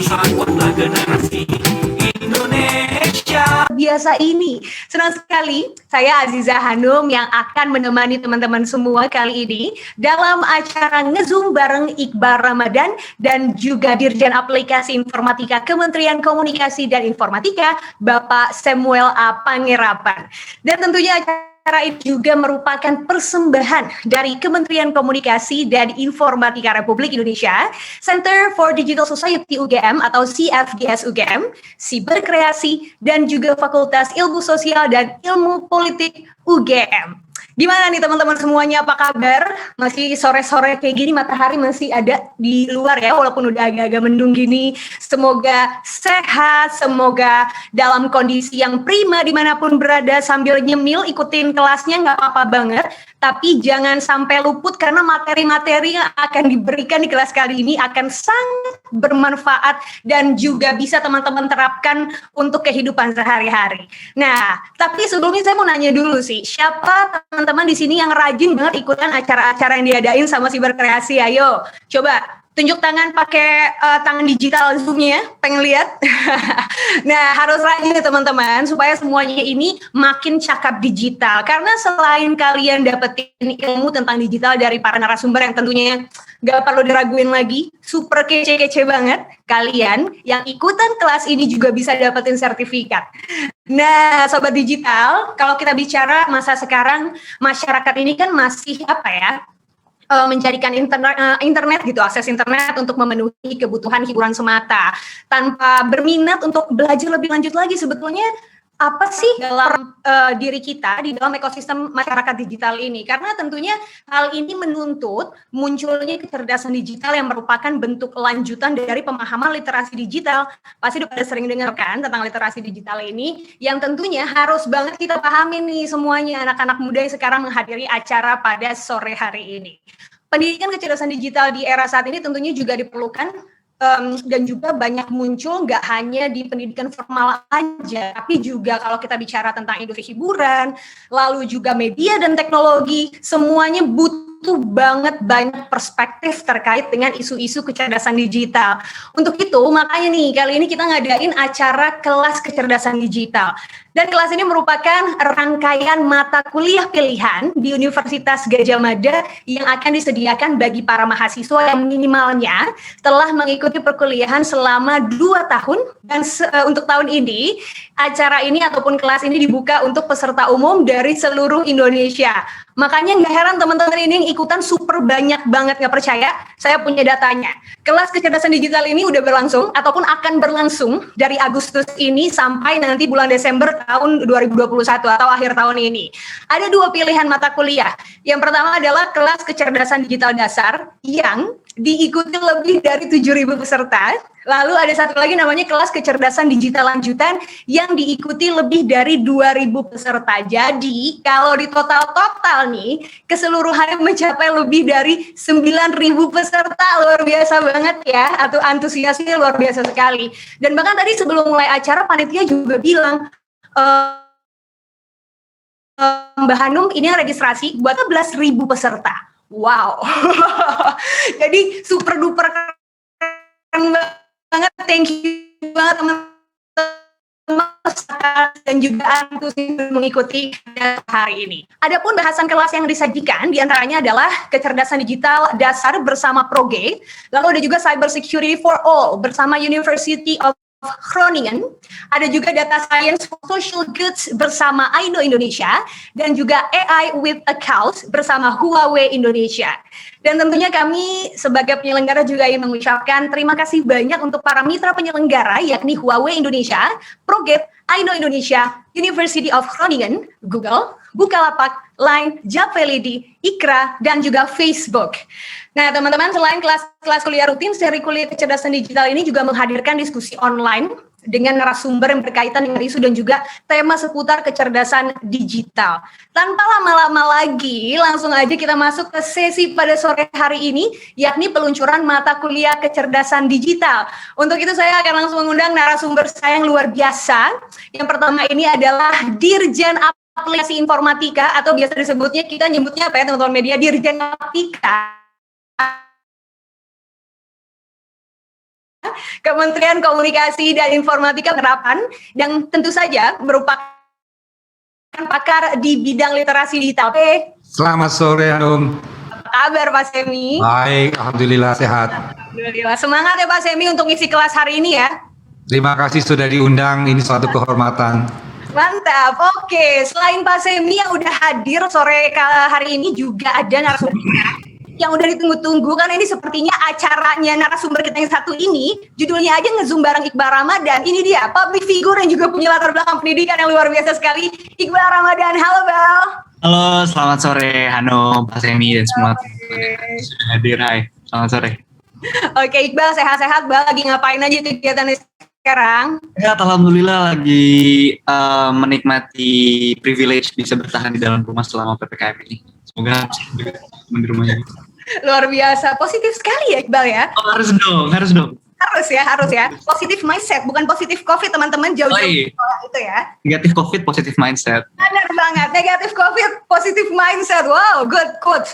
warna generasi Indonesia. Biasa ini, senang sekali saya Aziza Hanum yang akan menemani teman-teman semua kali ini dalam acara ngezoom bareng Iqbal Ramadan dan juga Dirjen Aplikasi Informatika Kementerian Komunikasi dan Informatika Bapak Samuel A. Pangerapan. Dan tentunya acara ini juga merupakan persembahan dari Kementerian Komunikasi dan Informatika Republik Indonesia, Center for Digital Society UGM atau CFDS UGM, Siberkreasi, dan juga Fakultas Ilmu Sosial dan Ilmu Politik UGM. Gimana nih teman-teman semuanya, apa kabar? Masih sore-sore kayak gini, matahari masih ada di luar ya, walaupun udah agak-agak mendung gini. Semoga sehat, semoga dalam kondisi yang prima dimanapun berada sambil nyemil, ikutin kelasnya nggak apa-apa banget. Tapi jangan sampai luput karena materi-materi yang akan diberikan di kelas kali ini akan sangat bermanfaat dan juga bisa teman-teman terapkan untuk kehidupan sehari-hari. Nah, tapi sebelumnya saya mau nanya dulu sih, siapa teman-teman di sini yang rajin banget ikutan acara-acara yang diadain sama Siberkreasi? Ayo, coba tunjuk tangan pakai tangan digital Zoom-nya, pengen lihat. Nah, harus rajin nih teman-teman supaya semuanya ini makin cakap digital. Karena selain kalian dapetin ilmu tentang digital dari para narasumber yang tentunya gak perlu diraguin lagi, super kece-kece banget, kalian yang ikutan kelas ini juga bisa dapetin sertifikat. Nah, Sobat Digital, kalau kita bicara masa sekarang, masyarakat ini kan masih menjadikan internet gitu, akses internet untuk memenuhi kebutuhan hiburan semata tanpa berminat untuk belajar lebih lanjut lagi. Sebetulnya apa sih dalam diri kita di dalam ekosistem masyarakat digital ini? Karena tentunya hal ini menuntut munculnya kecerdasan digital yang merupakan bentuk lanjutan dari pemahaman literasi digital. Pasti udah pada sering dengar kan tentang literasi digital ini, yang tentunya harus banget kita pahami nih semuanya anak-anak muda yang sekarang menghadiri acara pada sore hari ini. Pendidikan kecerdasan digital di era saat ini tentunya juga diperlukan dan juga banyak muncul nggak hanya di pendidikan formal aja, tapi juga kalau kita bicara tentang industri hiburan, lalu juga media dan teknologi, semuanya butuh banget banyak perspektif terkait dengan isu-isu kecerdasan digital. Untuk itu, makanya nih, kali ini kita ngadain acara kelas kecerdasan digital. Dan kelas ini merupakan rangkaian mata kuliah pilihan di Universitas Gadjah Mada yang akan disediakan bagi para mahasiswa yang minimalnya telah mengikuti perkuliahan selama 2 tahun. Dan untuk tahun ini, acara ini ataupun kelas ini dibuka untuk peserta umum dari seluruh Indonesia. Makanya nggak heran teman-teman ini yang ikutan super banyak banget, nggak percaya? Saya punya datanya. Kelas kecerdasan digital ini udah berlangsung ataupun akan berlangsung dari Agustus ini sampai nanti bulan Desember tahun 2021 atau akhir tahun ini. Ada 2 pilihan mata kuliah. Yang pertama adalah kelas kecerdasan digital dasar yang diikuti lebih dari 7.000 peserta. Lalu ada satu lagi namanya kelas kecerdasan digital lanjutan yang diikuti lebih dari 2.000 peserta. Jadi kalau di total nih keseluruhannya mencapai lebih dari 9.000 peserta. Luar biasa banget ya, atau antusiasnya luar biasa sekali. Dan bahkan tadi sebelum mulai acara panitia juga bilang, Mbak Hanum ini registrasi buat 11.000 peserta. Wow. Jadi super duper keren banget, thank you banget teman-teman dan juga antusias mengikuti hari ini. Adapun bahasan kelas yang disajikan diantaranya adalah kecerdasan digital dasar bersama Progate, lalu ada juga Cyber Security for All bersama University of Groningen, ada juga Data Science for Social Goods bersama Aindo Indonesia, dan juga AI with a Cause bersama Huawei Indonesia. Dan tentunya kami sebagai penyelenggara juga ingin mengucapkan terima kasih banyak untuk para mitra penyelenggara yakni Huawei Indonesia, Progate, Aindo Indonesia, University of Groningen, Google, Bukalapak, Line, Japvelidi, Ikra, dan juga Facebook. Nah, teman-teman, selain kelas kuliah rutin, seri kuliah kecerdasan digital ini juga menghadirkan diskusi online dengan narasumber yang berkaitan dengan isu dan juga tema seputar kecerdasan digital. Tanpa lama-lama lagi, langsung aja kita masuk ke sesi pada sore hari ini, yakni peluncuran mata kuliah kecerdasan digital. Untuk itu saya akan langsung mengundang narasumber saya yang luar biasa. Yang pertama ini adalah Dirjen Aplikasi Informatika, atau biasa disebutnya, kita nyebutnya apa ya teman-teman media, Dirjen Aptika, Kementerian Komunikasi dan Informatika Penerapan dan tentu saja merupakan pakar di bidang literasi digital. Selamat sore Hanum. Apa kabar Pak Semi? Baik, alhamdulillah sehat. Alhamdulillah. Semangat ya Pak Semi untuk isi kelas hari ini ya. Terima kasih sudah diundang, ini suatu kehormatan. Mantap, oke. Selain Pak Semi yang udah hadir sore hari ini, juga ada narasumber yang udah ditunggu-tunggu, karena ini sepertinya acaranya narasumber kita yang satu ini, judulnya aja ngezoom bareng Iqbal Ramadan. Ini dia, public figure yang juga punya latar belakang pendidikan yang luar biasa sekali, Iqbal Ramadan. Halo Bal. Halo, selamat sore Hano, Pak Semi dan semua teman-teman sudah hadir. Hai, selamat sore. Oke Iqbal, sehat-sehat Bal, lagi ngapain aja kegiatannya sekarang? Ya, alhamdulillah lagi menikmati privilege bisa bertahan di dalam rumah selama PPKM ini. Semoga di rumahnya. Luar biasa, positif sekali ya Iqbal ya. Oh, harus dong. Harus ya. Positif mindset, bukan positif COVID teman-teman, jauh-jauh itu ya. Negatif COVID, positif mindset. Benar banget, negatif COVID, positif mindset. Wow, good quote.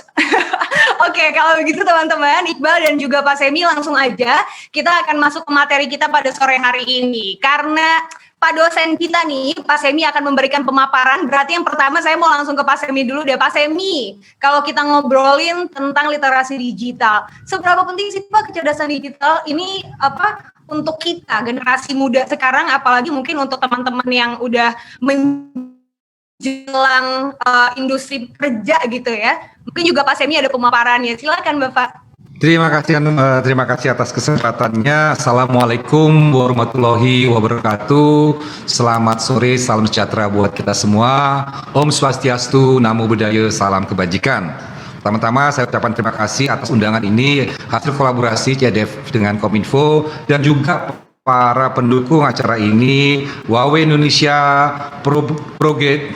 Oke, kalau begitu teman-teman, Iqbal dan juga Pak Semi langsung aja kita akan masuk ke materi kita pada sore hari ini. Karena Pak dosen kita nih, Pak Semi akan memberikan pemaparan. Berarti yang pertama saya mau langsung ke Pak Semi dulu deh. Pak Semi, kalau kita ngobrolin tentang literasi digital, seberapa penting sih Pak kecerdasan digital ini untuk kita generasi muda sekarang, apalagi mungkin untuk teman-teman yang udah menjelang industri kerja gitu ya. Mungkin juga Pak Semi ada pemaparannya. Silakan Bapak. Terima kasih atas kesempatannya. Assalamualaikum warahmatullahi wabarakatuh. Selamat sore, salam sejahtera buat kita semua. Om Swastiastu, Namo Buddhaya, salam kebajikan. Pertama-tama saya ucapkan terima kasih atas undangan ini, hasil kolaborasi CDF dengan Kominfo dan juga para pendukung acara ini, Huawei Indonesia, Progate,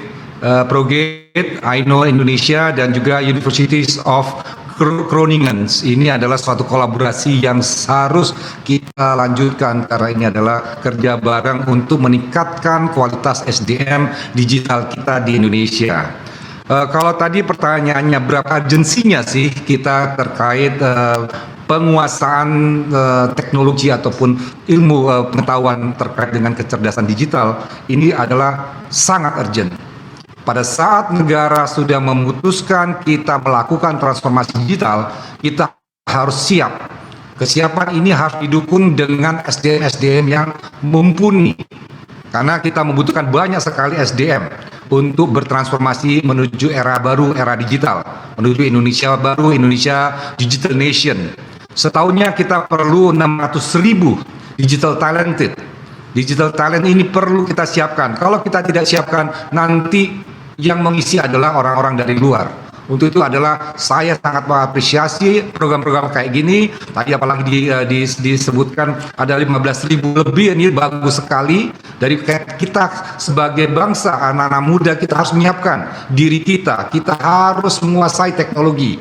Aino Indonesia, dan juga Universities of Groningen. Ini adalah suatu kolaborasi yang harus kita lanjutkan karena ini adalah kerja bareng untuk meningkatkan kualitas SDM digital kita di Indonesia. Kalau tadi pertanyaannya berapa urgensinya sih kita terkait penguasaan teknologi ataupun ilmu pengetahuan terkait dengan kecerdasan digital, ini adalah sangat urgent. Pada saat negara sudah memutuskan kita melakukan transformasi digital, kita harus siap. Kesiapan ini harus didukung dengan SDM-SDM yang mumpuni. Karena kita membutuhkan banyak sekali SDM untuk bertransformasi menuju era baru, era digital. Menuju Indonesia baru, Indonesia Digital Nation. Setahunnya kita perlu 600.000 digital talented. Digital talent ini perlu kita siapkan. Kalau kita tidak siapkan, nanti yang mengisi adalah orang-orang dari luar. Untuk itu adalah saya sangat mengapresiasi program-program kayak gini. Tadi apalagi disebutkan ada 15.000 lebih, ini bagus sekali. Dari kita sebagai bangsa, anak-anak muda, kita harus menyiapkan diri kita. Kita harus menguasai teknologi.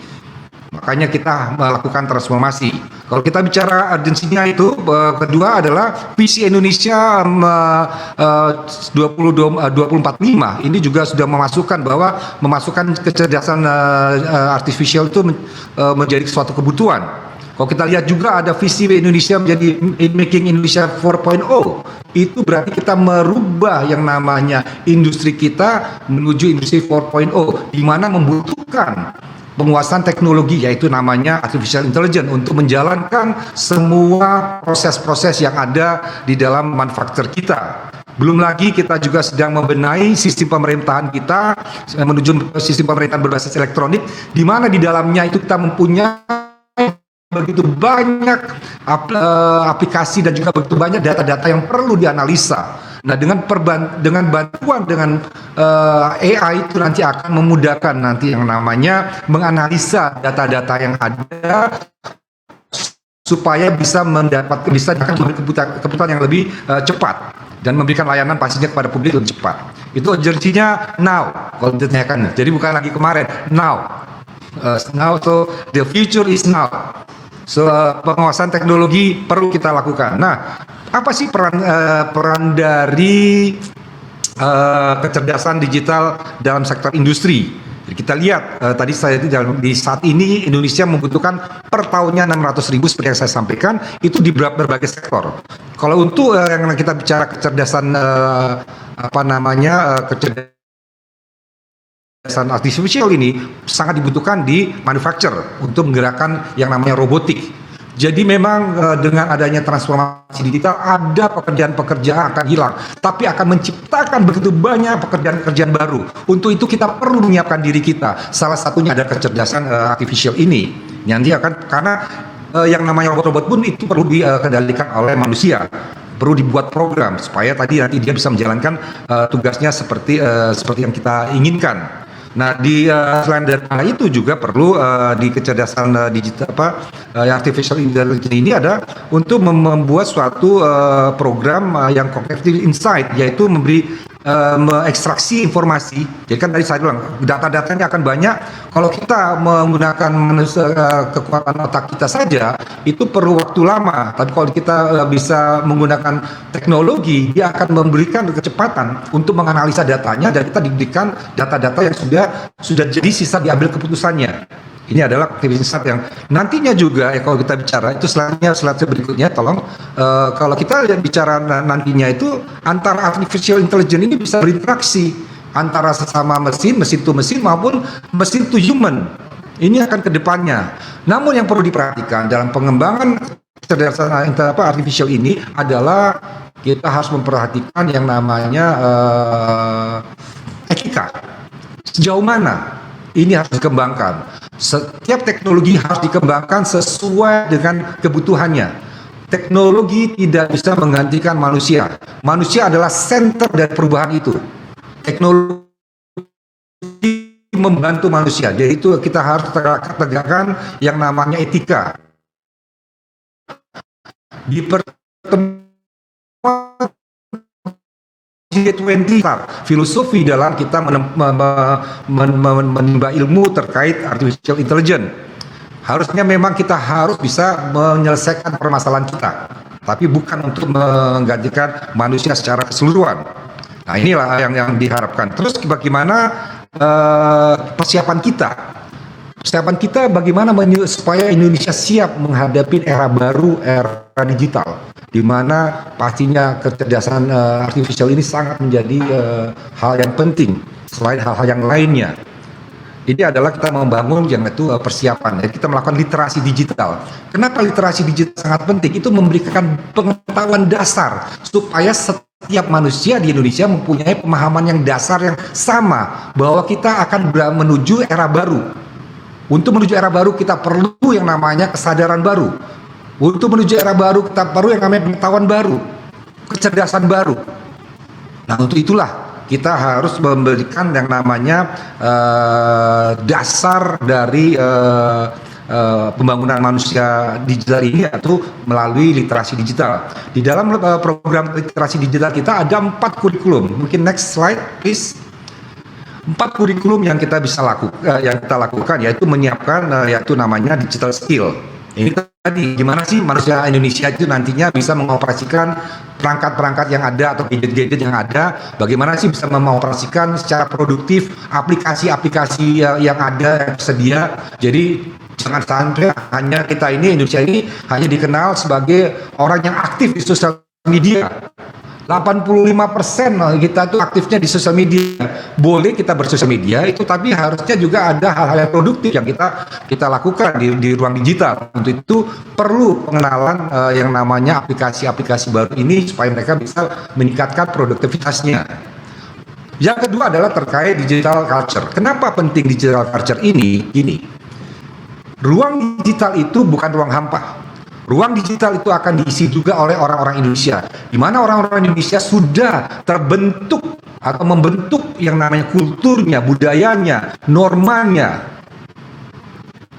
Makanya kita melakukan transformasi. Kalau kita bicara urgensinya itu, kedua adalah visi Indonesia 2045 ini juga sudah memasukkan kecerdasan artificial itu menjadi suatu kebutuhan. Kalau kita lihat juga ada visi Indonesia menjadi Making Indonesia 4.0, itu berarti kita merubah yang namanya industri kita menuju industri 4.0, di mana membutuhkan penguasaan teknologi, yaitu namanya artificial intelligence, untuk menjalankan semua proses-proses yang ada di dalam manufaktur kita. Belum lagi kita juga sedang membenahi sistem pemerintahan kita menuju sistem pemerintahan berbasis elektronik, di mana di dalamnya itu kita mempunyai begitu banyak aplikasi dan juga begitu banyak data-data yang perlu dianalisa. Nah, dengan bantuan AI itu nanti akan memudahkan nanti yang namanya menganalisa data-data yang ada supaya bisa keputusan yang lebih cepat dan memberikan layanan pastinya kepada publik lebih cepat. Itu urgensinya now, kalau ditanyakan. Jadi bukan lagi kemarin, now. So the future is now. So penguasaan teknologi perlu kita lakukan. Nah, apa sih peran dari kecerdasan digital dalam sektor industri? Jadi kita lihat tadi saya di saat ini Indonesia membutuhkan per tahunnya 600.000 seperti yang saya sampaikan, itu di berbagai sektor. Kalau untuk yang kita bicara kecerdasan kecerdasan artificial ini sangat dibutuhkan di manufacture untuk menggerakkan yang namanya robotik. Jadi memang dengan adanya transformasi digital ada pekerjaan-pekerjaan akan hilang, tapi akan menciptakan begitu banyak pekerjaan-pekerjaan baru. Untuk itu kita perlu menyiapkan diri kita. Salah satunya ada kecerdasan artificial ini. Nanti akan karena yang namanya robot-robot pun itu perlu dikendalikan oleh manusia. Perlu dibuat program supaya nanti dia bisa menjalankan tugasnya seperti yang kita inginkan. Nah, selain dari itu juga perlu di kecerdasan digital artificial intelligence ini ada untuk membuat suatu program yang cognitive insight, yaitu mengekstraksi informasi. Jadi kan tadi saya bilang data-datanya akan banyak. Kalau kita menggunakan kekuatan otak kita saja itu perlu waktu lama. Tapi kalau kita bisa menggunakan teknologi, dia akan memberikan kecepatan untuk menganalisa datanya dan kita diberikan data-data yang sudah jadi sisa diambil keputusannya. Ini adalah aktivitas yang nantinya juga kalau kita bicara itu slide berikutnya tolong kalau kita bicara nantinya itu antara artificial intelligence ini bisa berinteraksi antara sesama mesin to mesin maupun mesin to human. Ini akan ke depannya. Namun yang perlu diperhatikan dalam pengembangan kecerdasan artificial ini adalah kita harus memperhatikan yang namanya etika. Sejauh mana ini harus dikembangkan. Setiap teknologi harus dikembangkan sesuai dengan kebutuhannya. Teknologi tidak bisa menggantikan manusia. Manusia adalah center dari perubahan itu. Teknologi membantu manusia. Jadi itu kita harus tegakkan yang namanya etika. Di pertemuan G20 filosofi dalam kita menimba ilmu terkait artificial intelligence. Harusnya memang kita harus bisa menyelesaikan permasalahan kita, tapi bukan untuk menggantikan manusia secara keseluruhan. Nah, inilah yang diharapkan. Terus bagaimana persiapan kita? Persiapan kita bagaimana supaya Indonesia siap menghadapi era baru, era digital, di mana pastinya kecerdasan artificial ini sangat menjadi hal yang penting selain hal-hal yang lainnya. Ini adalah kita membangun yang itu persiapan. Jadi kita melakukan literasi digital. Kenapa literasi digital sangat penting? Itu memberikan pengetahuan dasar supaya setiap manusia di Indonesia mempunyai pemahaman yang dasar yang sama bahwa kita akan menuju era baru. Untuk menuju era baru kita perlu yang namanya kesadaran baru. Untuk menuju era baru kita perlu yang namanya pengetahuan baru, kecerdasan baru. Nah, untuk itulah kita harus memberikan yang namanya dasar dari pembangunan manusia digital ini yaitu melalui literasi digital. Di dalam program literasi digital kita ada 4 kurikulum. Mungkin next slide please. 4 kurikulum yang kita bisa lakukan yaitu menyiapkan yaitu namanya digital skill. Ini tadi gimana sih manusia Indonesia itu nantinya bisa mengoperasikan perangkat-perangkat yang ada atau gadget-gadget yang ada, bagaimana sih bisa mengoperasikan secara produktif aplikasi-aplikasi yang ada yang tersedia. Jadi jangan sampai hanya kita ini Indonesia ini hanya dikenal sebagai orang yang aktif di sosial media. 85% kita tuh aktifnya di sosial media. Boleh kita bersosial media itu, tapi harusnya juga ada hal-hal yang produktif yang kita lakukan di ruang digital. Untuk itu perlu pengenalan yang namanya aplikasi-aplikasi baru ini supaya mereka bisa meningkatkan produktivitasnya. Yang kedua adalah terkait digital culture. Kenapa penting digital culture ini? Gini, ruang digital itu bukan ruang hampa. Ruang digital itu akan diisi juga oleh orang-orang Indonesia, di mana orang-orang Indonesia sudah terbentuk atau membentuk yang namanya kulturnya, budayanya, normanya,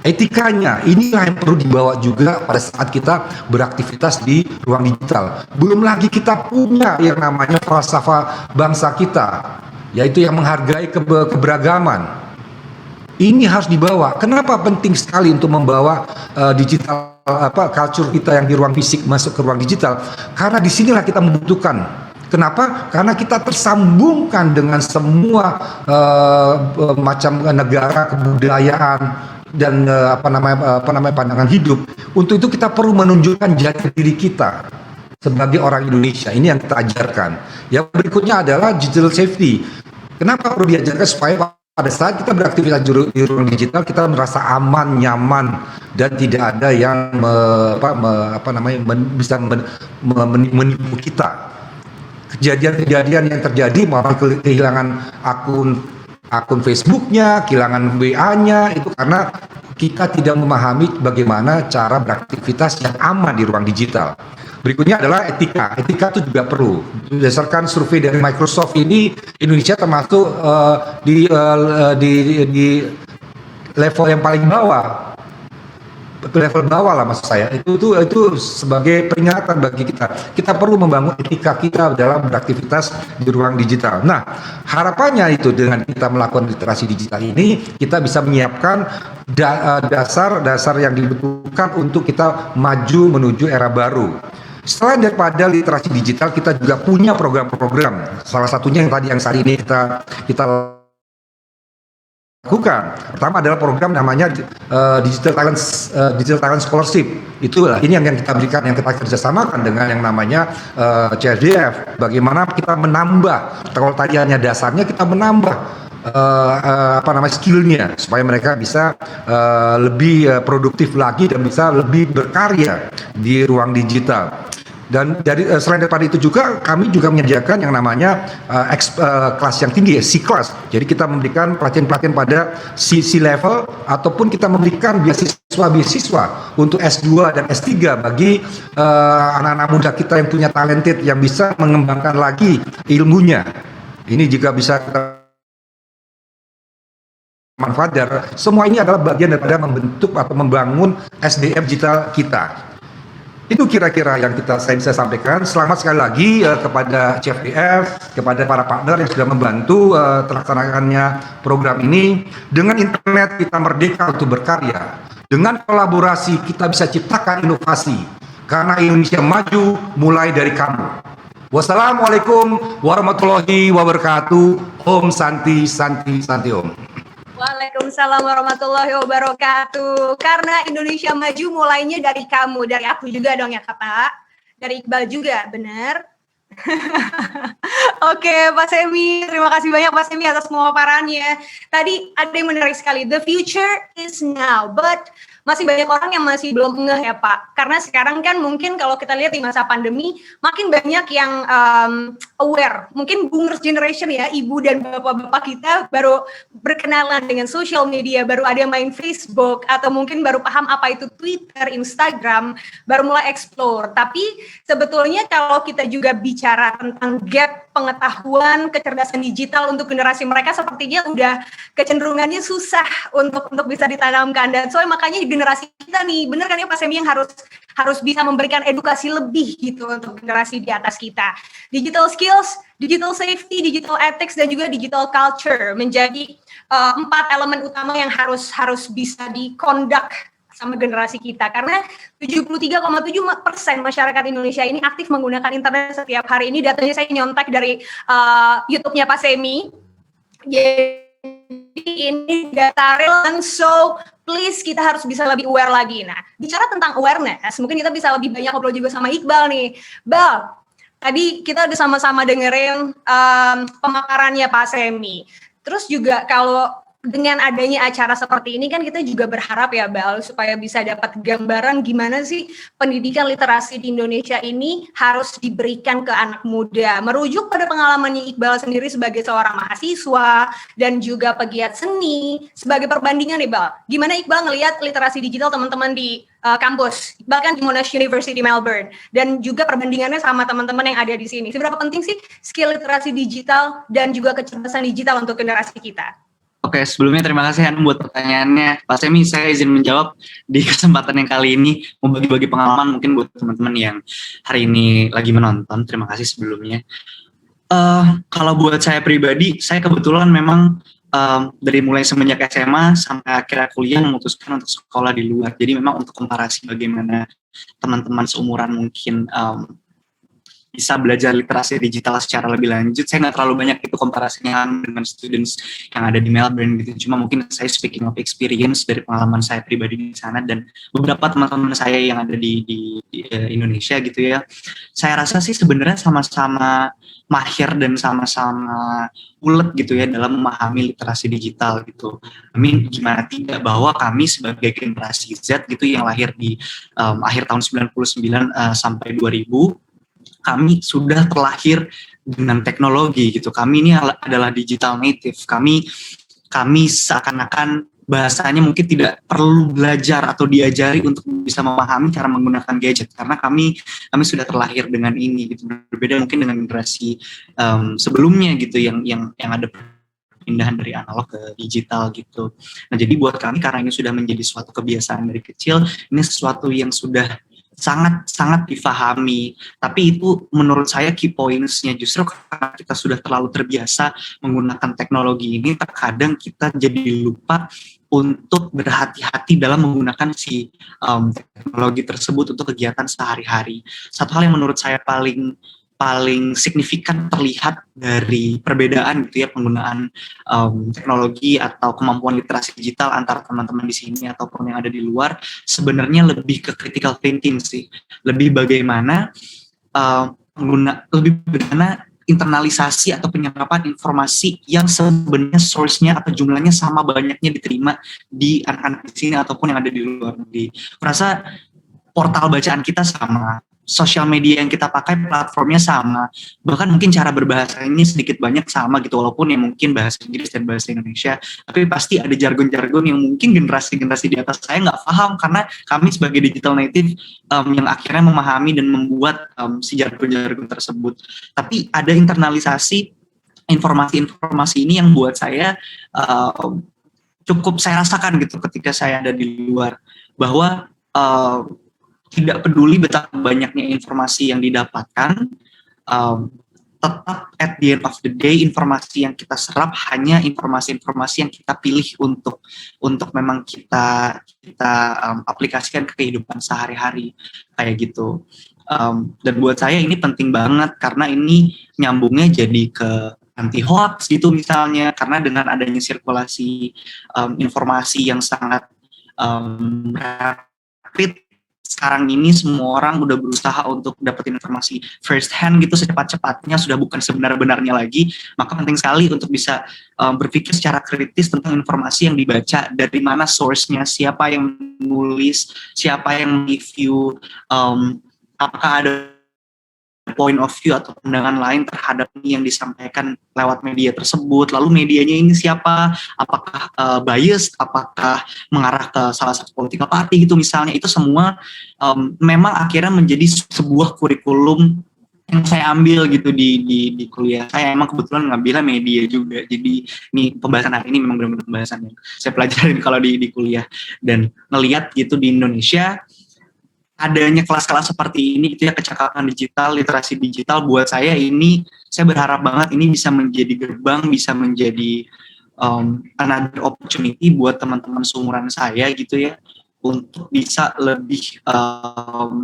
etikanya. Inilah yang perlu dibawa juga pada saat kita beraktivitas di ruang digital. Belum lagi kita punya yang namanya falsafah bangsa kita, yaitu yang menghargai keberagaman. Ini harus dibawa. Kenapa penting sekali untuk membawa digital culture kita yang di ruang fisik masuk ke ruang digital? Karena disinilah kita membutuhkan Kenapa? Karena kita tersambungkan dengan semua macam negara, kebudayaan dan pandangan hidup. Untuk itu kita perlu menunjukkan jati diri kita sebagai orang Indonesia. Ini yang kita ajarkan. Yang berikutnya adalah digital safety. Kenapa perlu diajarkan? Supaya pada saat kita beraktivitas di ruang digital, kita merasa aman, nyaman, dan tidak ada yang bisa menipu kita. Kejadian-kejadian yang terjadi, maupun kehilangan akun Facebooknya, kehilangan WA-nya, itu karena kita tidak memahami bagaimana cara beraktivitas yang aman di ruang digital. Berikutnya adalah etika. Etika itu juga perlu. Berdasarkan survei dari Microsoft ini, Indonesia termasuk di level yang paling bawah. Level bawah lah maksud saya. Itu sebagai peringatan bagi kita. Kita perlu membangun etika kita dalam beraktivitas di ruang digital. Nah, harapannya itu dengan kita melakukan literasi digital ini, kita bisa menyiapkan dasar-dasar yang dibutuhkan untuk kita maju menuju era baru. Selain daripada literasi digital, kita juga punya program-program. Salah satunya yang saat ini kita lakukan. Pertama adalah program namanya Digital Talent Scholarship. Itulah ini yang kita berikan, yang kita kerjasamakan dengan yang namanya CSDF. Bagaimana kita menambah, kalau tadi hanya dasarnya, kita menambah skillnya supaya mereka bisa lebih produktif lagi dan bisa lebih berkarya di ruang digital. Dan selain daripada itu juga kami juga menyediakan yang namanya kelas yang tinggi, C-class. Jadi kita memberikan pelatihan-pelatihan pada C-level ataupun kita memberikan beasiswa untuk S2 dan S3 bagi anak-anak muda kita yang punya talented, yang bisa mengembangkan lagi ilmunya. Ini juga bisa kita manfaat. Semua ini adalah bagian daripada membentuk atau membangun SDM digital kita. Itu kira-kira yang saya bisa sampaikan. Selamat sekali lagi kepada CFDF, kepada para partner yang sudah membantu terlaksanakannya program ini. Dengan internet kita merdeka untuk berkarya. Dengan kolaborasi kita bisa ciptakan inovasi. Karena Indonesia maju mulai dari kamu. Wassalamualaikum warahmatullahi wabarakatuh. Om Santi Santi Santi Om. Waalaikumsalam warahmatullahi wabarakatuh. Karena Indonesia maju mulainya dari kamu, dari aku juga dong ya Kak, dari Iqbal juga, benar? Oke, Pak Semi, terima kasih banyak Pak Semi atas pemaparannya. Tadi ada yang menarik sekali, the future is now, but masih banyak orang yang masih belum ngeh ya Pak. Karena sekarang kan mungkin kalau kita lihat di masa pandemi, makin banyak yang aware. Mungkin boomers generation ya, ibu dan bapak-bapak kita baru berkenalan dengan social media, baru ada yang main Facebook, atau mungkin baru paham apa itu Twitter, Instagram, baru mulai explore. Tapi sebetulnya kalau kita juga bicara tentang gap pengetahuan, kecerdasan digital untuk generasi mereka, sepertinya udah kecenderungannya susah untuk bisa ditanamkan. Dan soalnya makanya generasi kita nih, bener kan ya Pak Semi, yang harus bisa memberikan edukasi lebih gitu untuk generasi di atas kita. Digital skills, digital safety, digital ethics, dan juga digital culture menjadi 4 elemen utama yang harus bisa di-conduct sama generasi kita. Karena 73,7% masyarakat Indonesia ini aktif menggunakan internet setiap hari. Ini datanya saya nyontek dari YouTube-nya Pak Semi. Jadi ini data real, and so please kita harus bisa lebih aware lagi. Nah, bicara tentang awareness, mungkin kita bisa lebih banyak ngobrol juga sama Iqbal nih. Bal, tadi kita udah sama-sama dengerin pemaparannya Pak Semi. Terus juga kalau dengan adanya acara seperti ini kan kita juga berharap ya Bal, supaya bisa dapat gambaran gimana sih pendidikan literasi di Indonesia ini harus diberikan ke anak muda. Merujuk pada pengalamannya Iqbal sendiri sebagai seorang mahasiswa dan juga pegiat seni, sebagai perbandingan nih Bal, gimana Iqbal ngelihat literasi digital teman-teman di kampus, bahkan di Monash University Melbourne, dan juga perbandingannya sama teman-teman yang ada di sini. Seberapa penting sih skill literasi digital dan juga kecerdasan digital untuk generasi kita? Oke, sebelumnya terima kasih Hanum buat pertanyaannya. Pak Semi, saya izin menjawab di kesempatan yang kali ini, membagi-bagi pengalaman mungkin buat teman-teman yang hari ini lagi menonton. Terima kasih sebelumnya. Kalau buat saya pribadi, saya kebetulan memang dari mulai semenjak SMA sampai akhirnya kuliah memutuskan untuk sekolah di luar. Jadi memang untuk komparasi bagaimana teman-teman seumuran mungkin bisa belajar literasi digital secara lebih lanjut. Saya nggak terlalu banyak itu komparasinya dengan students yang ada di Melbourne gitu. Cuma mungkin saya speaking of experience dari pengalaman saya pribadi di sana dan beberapa teman-teman saya yang ada di Indonesia gitu ya. Saya rasa sih sebenarnya sama-sama mahir dan sama-sama ulet gitu ya dalam memahami literasi digital gitu. Gimana tidak bahwa kami sebagai generasi Z gitu yang lahir di akhir tahun 99 sampai 2000, kami sudah terlahir dengan teknologi gitu. Kami ini adalah digital native. Kami seakan-akan bahasanya mungkin tidak perlu belajar atau diajari untuk bisa memahami cara menggunakan gadget karena kami sudah terlahir dengan ini gitu. Berbeda mungkin dengan generasi sebelumnya gitu yang ada pindahan dari analog ke digital gitu. Nah, jadi buat kami karena ini sudah menjadi suatu kebiasaan dari kecil, ini sesuatu yang sudah sangat difahami. Tapi itu menurut saya key points-nya justru karena kita sudah terlalu terbiasa menggunakan teknologi ini, terkadang kita jadi lupa untuk berhati-hati dalam menggunakan si teknologi tersebut untuk kegiatan sehari-hari. Satu hal yang menurut saya paling signifikan terlihat dari perbedaan gitu ya penggunaan teknologi atau kemampuan literasi digital antara teman-teman di sini ataupun yang ada di luar, sebenarnya lebih ke critical thinking sih, lebih bagaimana internalisasi atau penyerapan informasi yang sebenarnya source-nya atau jumlahnya sama banyaknya diterima di anak-anak di sini ataupun yang ada di luar negeri. Merasa portal bacaan kita sama, sosial media yang kita pakai platformnya sama, bahkan mungkin cara berbahasa ini sedikit banyak sama gitu, walaupun yang mungkin bahasa Inggris dan bahasa Indonesia, tapi pasti ada jargon-jargon yang mungkin generasi-generasi di atas saya nggak paham karena kami sebagai digital native yang akhirnya memahami dan membuat si jargon-jargon tersebut. Tapi ada internalisasi informasi-informasi ini yang buat saya cukup saya rasakan gitu ketika saya ada di luar, bahwa tidak peduli betapa banyaknya informasi yang didapatkan, tetap at the end of the day informasi yang kita serap hanya informasi-informasi yang kita pilih untuk memang kita aplikasikan ke kehidupan sehari-hari kayak gitu. Dan buat saya ini penting banget karena ini nyambungnya jadi ke anti hoax gitu misalnya, karena dengan adanya sirkulasi informasi yang sangat rapid sekarang ini, semua orang udah berusaha untuk dapetin informasi first hand gitu secepat-cepatnya, sudah bukan sebenar-benarnya lagi. Maka penting sekali untuk bisa berpikir secara kritis tentang informasi yang dibaca, dari mana source-nya, siapa yang nulis, siapa yang review, apakah ada point of view atau pandangan lain terhadap ini yang disampaikan lewat media tersebut, lalu medianya ini siapa, apakah biased, apakah mengarah ke salah satu political party gitu misalnya. Itu semua memang akhirnya menjadi sebuah kurikulum yang saya ambil gitu di kuliah. Saya emang kebetulan ngambilnya media juga, jadi ini pembahasan hari ini memang benar-benar pembahasan yang saya pelajarin kalau di kuliah. Dan ngelihat gitu di Indonesia adanya kelas-kelas seperti ini gitu ya, kecakapan digital, literasi digital, buat saya ini, saya berharap banget ini bisa menjadi gerbang, bisa menjadi another opportunity buat teman-teman seumuran saya gitu ya, untuk bisa lebih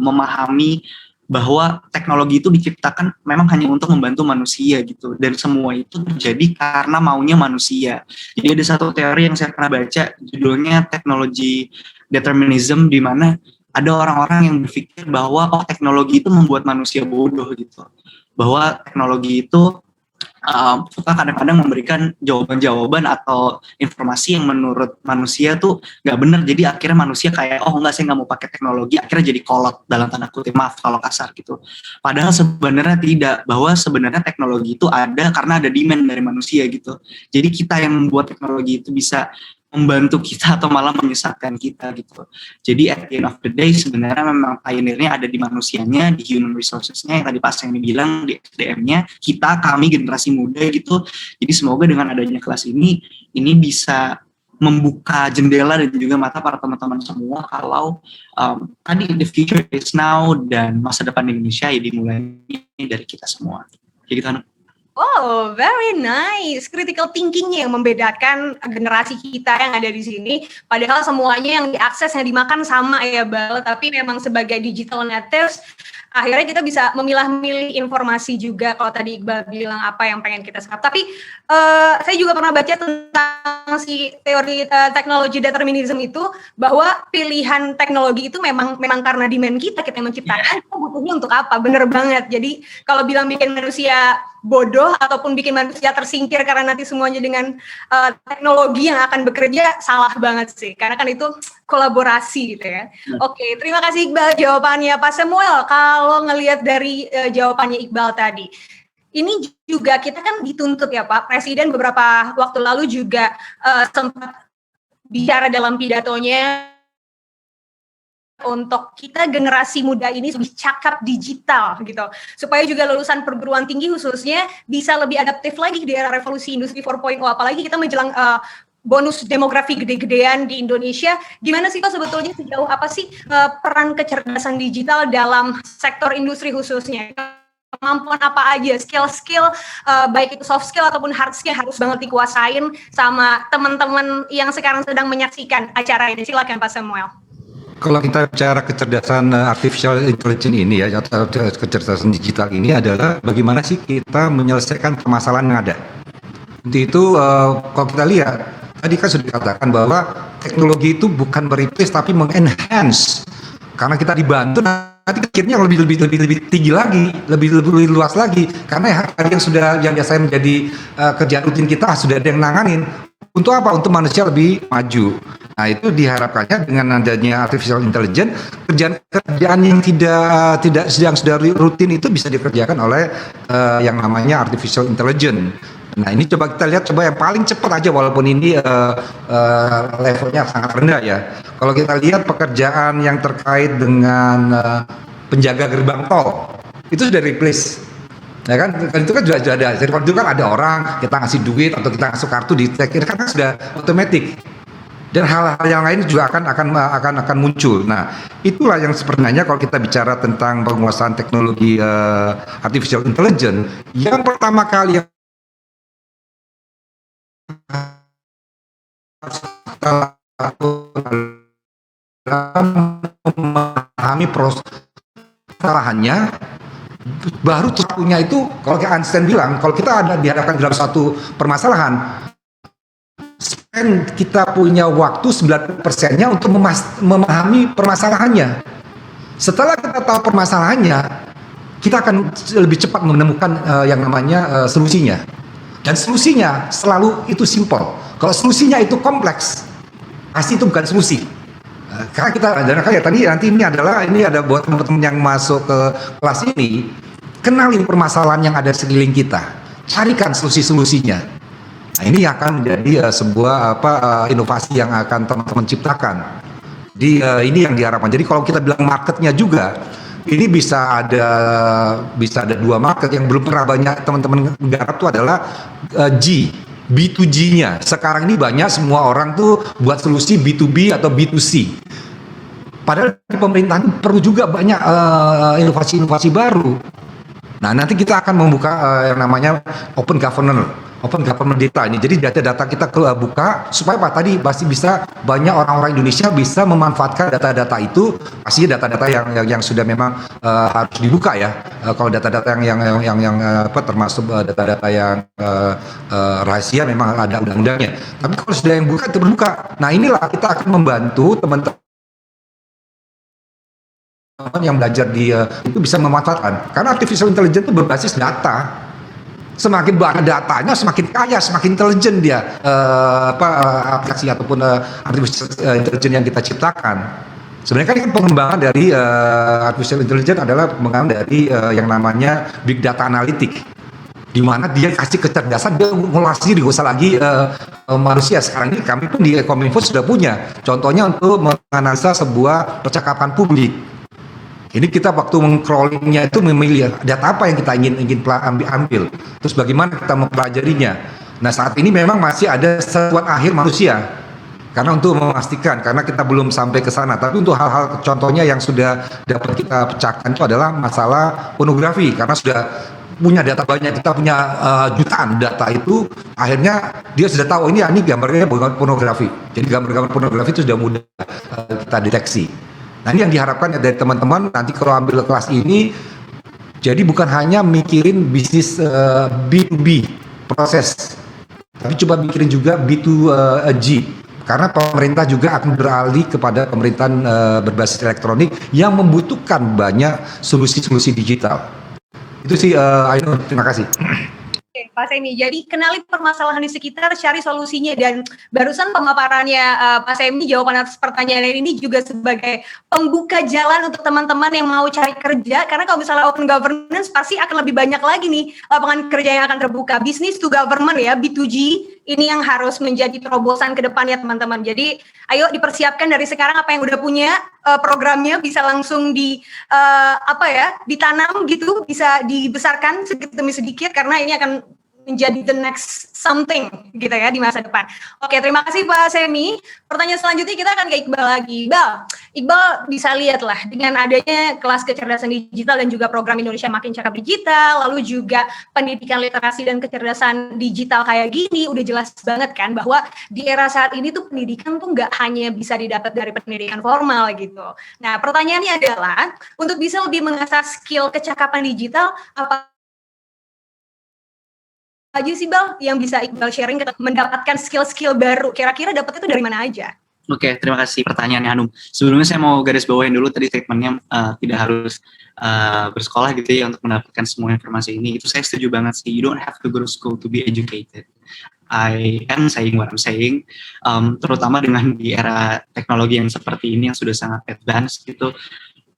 memahami bahwa teknologi itu diciptakan memang hanya untuk membantu manusia gitu, dan semua itu terjadi karena maunya manusia. Jadi ada satu teori yang saya pernah baca, judulnya teknologi determinism, di mana ada orang-orang yang berpikir bahwa teknologi itu membuat manusia bodoh gitu, bahwa teknologi itu suka kadang-kadang memberikan jawaban-jawaban atau informasi yang menurut manusia tuh nggak benar, jadi akhirnya manusia kayak enggak, saya nggak mau pakai teknologi, akhirnya jadi kolot dalam tanda kutip, maaf kalau kasar gitu. Padahal sebenarnya tidak, bahwa sebenarnya teknologi itu ada karena ada demand dari manusia gitu. Jadi kita yang membuat teknologi itu bisa membantu kita atau malah menyesatkan kita gitu. Jadi at the end of the day sebenarnya memang pioneernya ada di manusianya, di human resources-nya yang tadi Pak Seng bilang, di SDM-nya, kami generasi muda gitu. Jadi semoga dengan adanya kelas ini bisa membuka jendela dan juga mata para teman-teman semua kalau tadi the future is now, dan masa depan Indonesia ya dimulai dari kita semua. Jadi gitu. Oh, very nice. Critical thinking-nya yang membedakan generasi kita yang ada di sini. Padahal semuanya yang diakses, yang dimakan sama ya, Bal. Tapi memang sebagai digital natives, akhirnya kita bisa memilah-milih informasi juga. Kalau tadi Iqbal bilang apa yang pengen kita serap. Tapi saya juga pernah baca tentang si teori teknologi determinism itu, bahwa pilihan teknologi itu memang karena demand kita yang menciptakan, kita butuhnya untuk apa. Bener banget. Jadi kalau bilang bikin manusia bodoh ataupun bikin manusia tersingkir karena nanti semuanya dengan teknologi yang akan bekerja, salah banget sih, karena kan itu kolaborasi gitu ya. Oke, terima kasih Iqbal jawabannya. Pak Samuel, kalau ngelihat dari jawabannya Iqbal tadi, ini juga kita kan dituntut ya Pak, Presiden beberapa waktu lalu juga sempat bicara dalam pidatonya untuk kita generasi muda ini lebih cakap digital gitu, supaya juga lulusan perguruan tinggi khususnya bisa lebih adaptif lagi di era revolusi industri 4.0, apalagi kita menjelang bonus demografi gede-gedean di Indonesia. Gimana sih Pak sebetulnya, sejauh apa sih peran kecerdasan digital dalam sektor industri khususnya? Kemampuan apa aja, skill-skill baik itu soft skill ataupun hard skill harus banget dikuasain sama teman-teman yang sekarang sedang menyaksikan acara ini. Silakan Pak Samuel. Kalau kita bicara kecerdasan artificial intelligence ini ya, atau kecerdasan digital ini adalah bagaimana sih kita menyelesaikan permasalahan yang ada. Itu kalau kita lihat, tadi kan sudah dikatakan bahwa teknologi itu bukan mereplace tapi mengenhance. Karena kita dibantu, nanti akhirnya lebih tinggi lagi, lebih luas lagi. Karena yang biasanya menjadi kerjaan rutin kita sudah ada yang nanganin. Untuk apa? Untuk manusia lebih maju. Nah, itu diharapkannya dengan adanya artificial intelligence, kerjaan yang tidak yang sudah rutin itu bisa dikerjakan oleh yang namanya artificial intelligence. Nah, ini coba kita lihat, coba yang paling cepat aja, walaupun ini levelnya sangat rendah ya. Kalau kita lihat pekerjaan yang terkait dengan penjaga gerbang tol, itu sudah replace. Ya kan, itu kan sudah ada. Jadi kalau dulu kan ada orang, kita ngasih duit atau kita ngasih kartu di tag, ini kan sudah otomatis. Dan hal-hal yang lain juga akan muncul. Nah, itulah yang sebenarnya kalau kita bicara tentang penguasaan teknologi artificial intelligence, yang pertama kali yang memahami proses kesalahannya, baru punya itu. Kalau kayak Einstein bilang, kalau kita ada dihadapkan dalam satu permasalahan, kita punya waktu 90%-nya untuk memahami permasalahannya. Setelah kita tahu permasalahannya, kita akan lebih cepat menemukan yang namanya solusinya. Dan solusinya selalu itu simple. Kalau solusinya itu kompleks, pasti itu bukan solusi. Karena kita, dan kayak tadi nanti ini ada buat teman-teman yang masuk ke kelas ini, kenalin permasalahan yang ada sekeliling kita, carikan solusi-solusinya. Nah, ini akan menjadi sebuah inovasi yang akan teman-teman ciptakan. Ini yang diharapkan. Jadi kalau kita bilang marketnya juga, ini bisa ada dua market yang belum pernah banyak teman-teman garap, itu adalah B2G-nya. Sekarang ini banyak semua orang tuh buat solusi B2B atau B2C. Padahal di pemerintahan perlu juga banyak inovasi-inovasi baru. Nah, nanti kita akan membuka yang namanya open government data ini. Jadi data-data kita buka supaya apa? Tadi pasti bisa banyak orang-orang Indonesia bisa memanfaatkan data-data itu. Pastinya data-data yang sudah memang harus dibuka ya. Kalau data-data yang termasuk data-data yang rahasia memang ada undang-undangnya. Tapi kalau sudah yang buka itu terbuka. Nah, inilah kita akan membantu teman-teman yang belajar itu bisa memanfaatkan. Karena artificial intelligence itu berbasis data. Semakin banyak datanya, semakin kaya, semakin intelijen dia aplikasi ataupun artificial intelligence yang kita ciptakan. Sebenarnya kan pengembangan dari artificial intelligence adalah pengembangan dari yang namanya big data analytic, di mana dia kasih kecerdasan, dia ngulas diri, gak usah lagi manusia. Sekarang ini kami pun di Kominfo sudah punya contohnya untuk menganalisa sebuah percakapan publik. Ini kita waktu meng-crawlingnya itu memilih data apa yang kita ingin ambil, terus bagaimana kita mempelajarinya. Nah, saat ini memang masih ada sentuhan akhir manusia, karena untuk memastikan, karena kita belum sampai ke sana. Tapi untuk hal-hal contohnya yang sudah dapat kita pecahkan itu adalah masalah pornografi, karena sudah punya data banyak, kita punya jutaan data itu, akhirnya dia sudah tahu ini gambarnya bukan pornografi. Jadi gambar-gambar pornografi itu sudah mudah kita deteksi. Nah ini yang diharapkan dari teman-teman nanti kalau ambil kelas ini, jadi bukan hanya mikirin bisnis B2B proses, tapi coba mikirin juga B2G. Karena pemerintah juga akan beralih kepada pemerintahan berbasis elektronik yang membutuhkan banyak solusi-solusi digital. Itu sih, Ainun, terima kasih. Oke, Pak Semi, jadi kenali permasalahan di sekitar, cari solusinya, dan barusan pemaparannya Pak Semi, jawaban atas pertanyaan ini juga sebagai pembuka jalan untuk teman-teman yang mau cari kerja, karena kalau misalnya open governance pasti akan lebih banyak lagi nih lapangan kerja yang akan terbuka. Business to government ya, B2G, ini yang harus menjadi terobosan ke depan ya teman-teman. Jadi ayo dipersiapkan dari sekarang, apa yang udah punya programnya bisa langsung ditanam gitu, bisa dibesarkan sedikit demi sedikit, karena ini akan menjadi the next something gitu ya di masa depan. Oke, terima kasih Pak Semi. Pertanyaan selanjutnya kita akan ke Iqbal lagi. Iqbal bisa lihat lah dengan adanya kelas kecerdasan digital dan juga program Indonesia Makin Cakap Digital, lalu juga pendidikan literasi dan kecerdasan digital kayak gini, udah jelas banget kan bahwa di era saat ini tuh pendidikan tuh nggak hanya bisa didapat dari pendidikan formal gitu. Nah, pertanyaannya adalah untuk bisa lebih mengasah skill kecakapan digital, apa aja sih Bal yang bisa Iqbal sharing mendapatkan skill-skill baru, kira-kira dapat itu dari mana aja? Oke, terima kasih pertanyaannya Hanum. Sebelumnya saya mau garis bawahin dulu tadi statementnya tidak harus bersekolah gitu ya untuk mendapatkan semua informasi ini. Itu saya setuju banget sih. You don't have to go to school to be educated. I am saying what I'm saying, terutama dengan di era teknologi yang seperti ini yang sudah sangat advance gitu.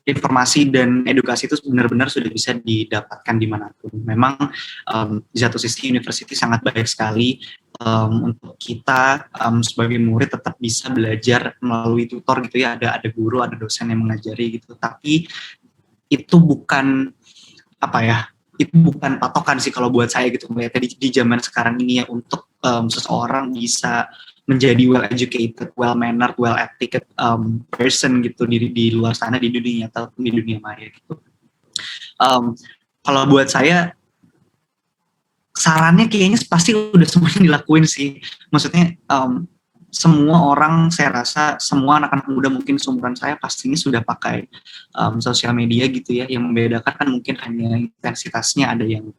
Informasi dan edukasi itu benar-benar sudah bisa didapatkan dimanapun. Memang di satu sisi university sangat baik sekali untuk kita sebagai murid tetap bisa belajar melalui tutor gitu ya, ada guru, ada dosen yang mengajari gitu. Tapi itu bukan itu bukan patokan sih kalau buat saya gitu, melihatnya di zaman sekarang ini ya, untuk seseorang bisa menjadi well educated, well mannered, well ethical person gitu di luar sana, di dunia atau di dunia maya gitu. Kalau buat saya sarannya kayaknya pasti udah semuanya dilakuin sih. Maksudnya semua orang, saya rasa semua anak-anak muda mungkin seumuran saya pastinya sudah pakai sosial media gitu ya. Yang membedakan kan mungkin hanya intensitasnya, ada yang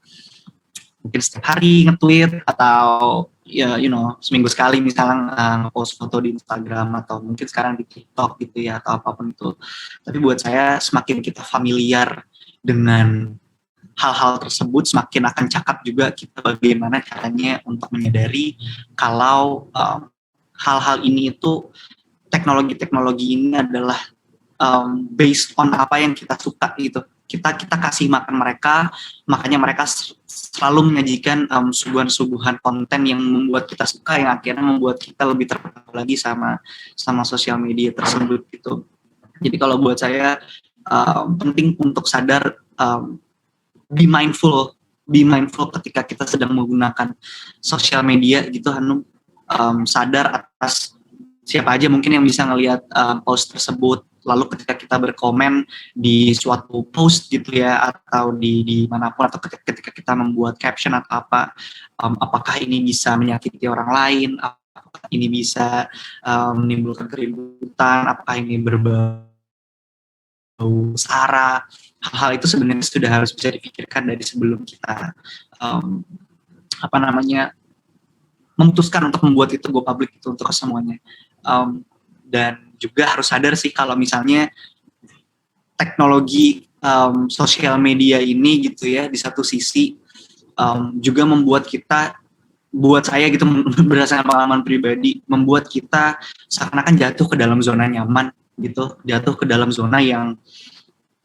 mungkin setiap hari nge-tweet atau ya seminggu sekali misalnya nge-post foto di Instagram atau mungkin sekarang di TikTok gitu ya atau apapun itu. Tapi buat saya semakin kita familiar dengan hal-hal tersebut, semakin akan cakap juga kita bagaimana caranya untuk menyadari kalau hal-hal ini itu, teknologi-teknologi ini adalah based on apa yang kita suka gitu. Kita kasih makan mereka, makanya mereka selalu menyajikan suguhan-suguhan konten yang membuat kita suka, yang akhirnya membuat kita lebih terpengaruh lagi sama sosial media tersebut gitu. Jadi kalau buat saya penting untuk sadar, be mindful ketika kita sedang menggunakan sosial media gitu Hanum. Sadar atas siapa aja mungkin yang bisa ngelihat post tersebut, lalu ketika kita berkomen di suatu post gitu ya, atau di manapun, atau ketika kita membuat caption atau apa, apakah ini bisa menyakiti orang lain, apakah ini bisa menimbulkan keributan, apakah ini berbau sara. Hal-hal itu sebenarnya sudah harus bisa dipikirkan dari sebelum kita memutuskan untuk membuat itu go public itu untuk semuanya. Dan juga harus sadar sih kalau misalnya teknologi sosial media ini gitu ya, di satu sisi juga membuat kita, buat saya gitu berdasarkan pengalaman pribadi, membuat kita seakan-akan jatuh ke dalam zona nyaman gitu, jatuh ke dalam zona yang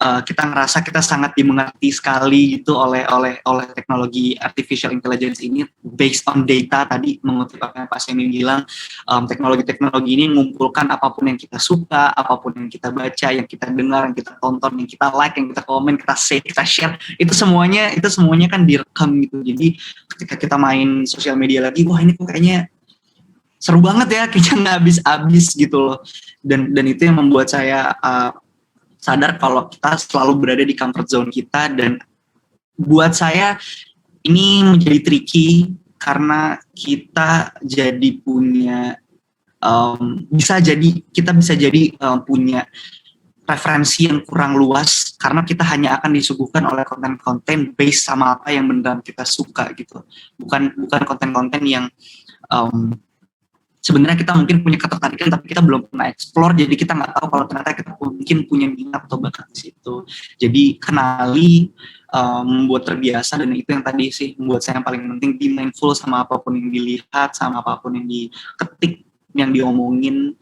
kita ngerasa kita sangat dimengerti sekali gitu oleh teknologi artificial intelligence ini, based on data. Tadi mengutip apa yang Pak Semi bilang, teknologi-teknologi ini mengumpulkan apapun yang kita suka, apapun yang kita baca, yang kita dengar, yang kita tonton, yang kita like, yang kita komen, kita save, kita share, itu semuanya kan direkam gitu. Jadi ketika kita main sosial media lagi, wah ini kok kayaknya seru banget ya, kayaknya nggak habis-habis gitu loh. Dan itu yang membuat saya sadar kalau kita selalu berada di comfort zone kita, dan buat saya ini menjadi tricky karena kita jadi punya kita bisa jadi punya referensi yang kurang luas karena kita hanya akan disuguhkan oleh konten-konten based sama apa yang beneran kita suka gitu. Bukan konten-konten yang sebenarnya kita mungkin punya ketertarikan tapi kita belum pernah explore, jadi kita nggak tahu kalau ternyata kita mungkin punya minat atau bakat di situ. Jadi kenali, membuat terbiasa, dan itu yang tadi sih membuat saya yang paling penting, be mindful sama apapun yang dilihat, sama apapun yang diketik, yang diomongin.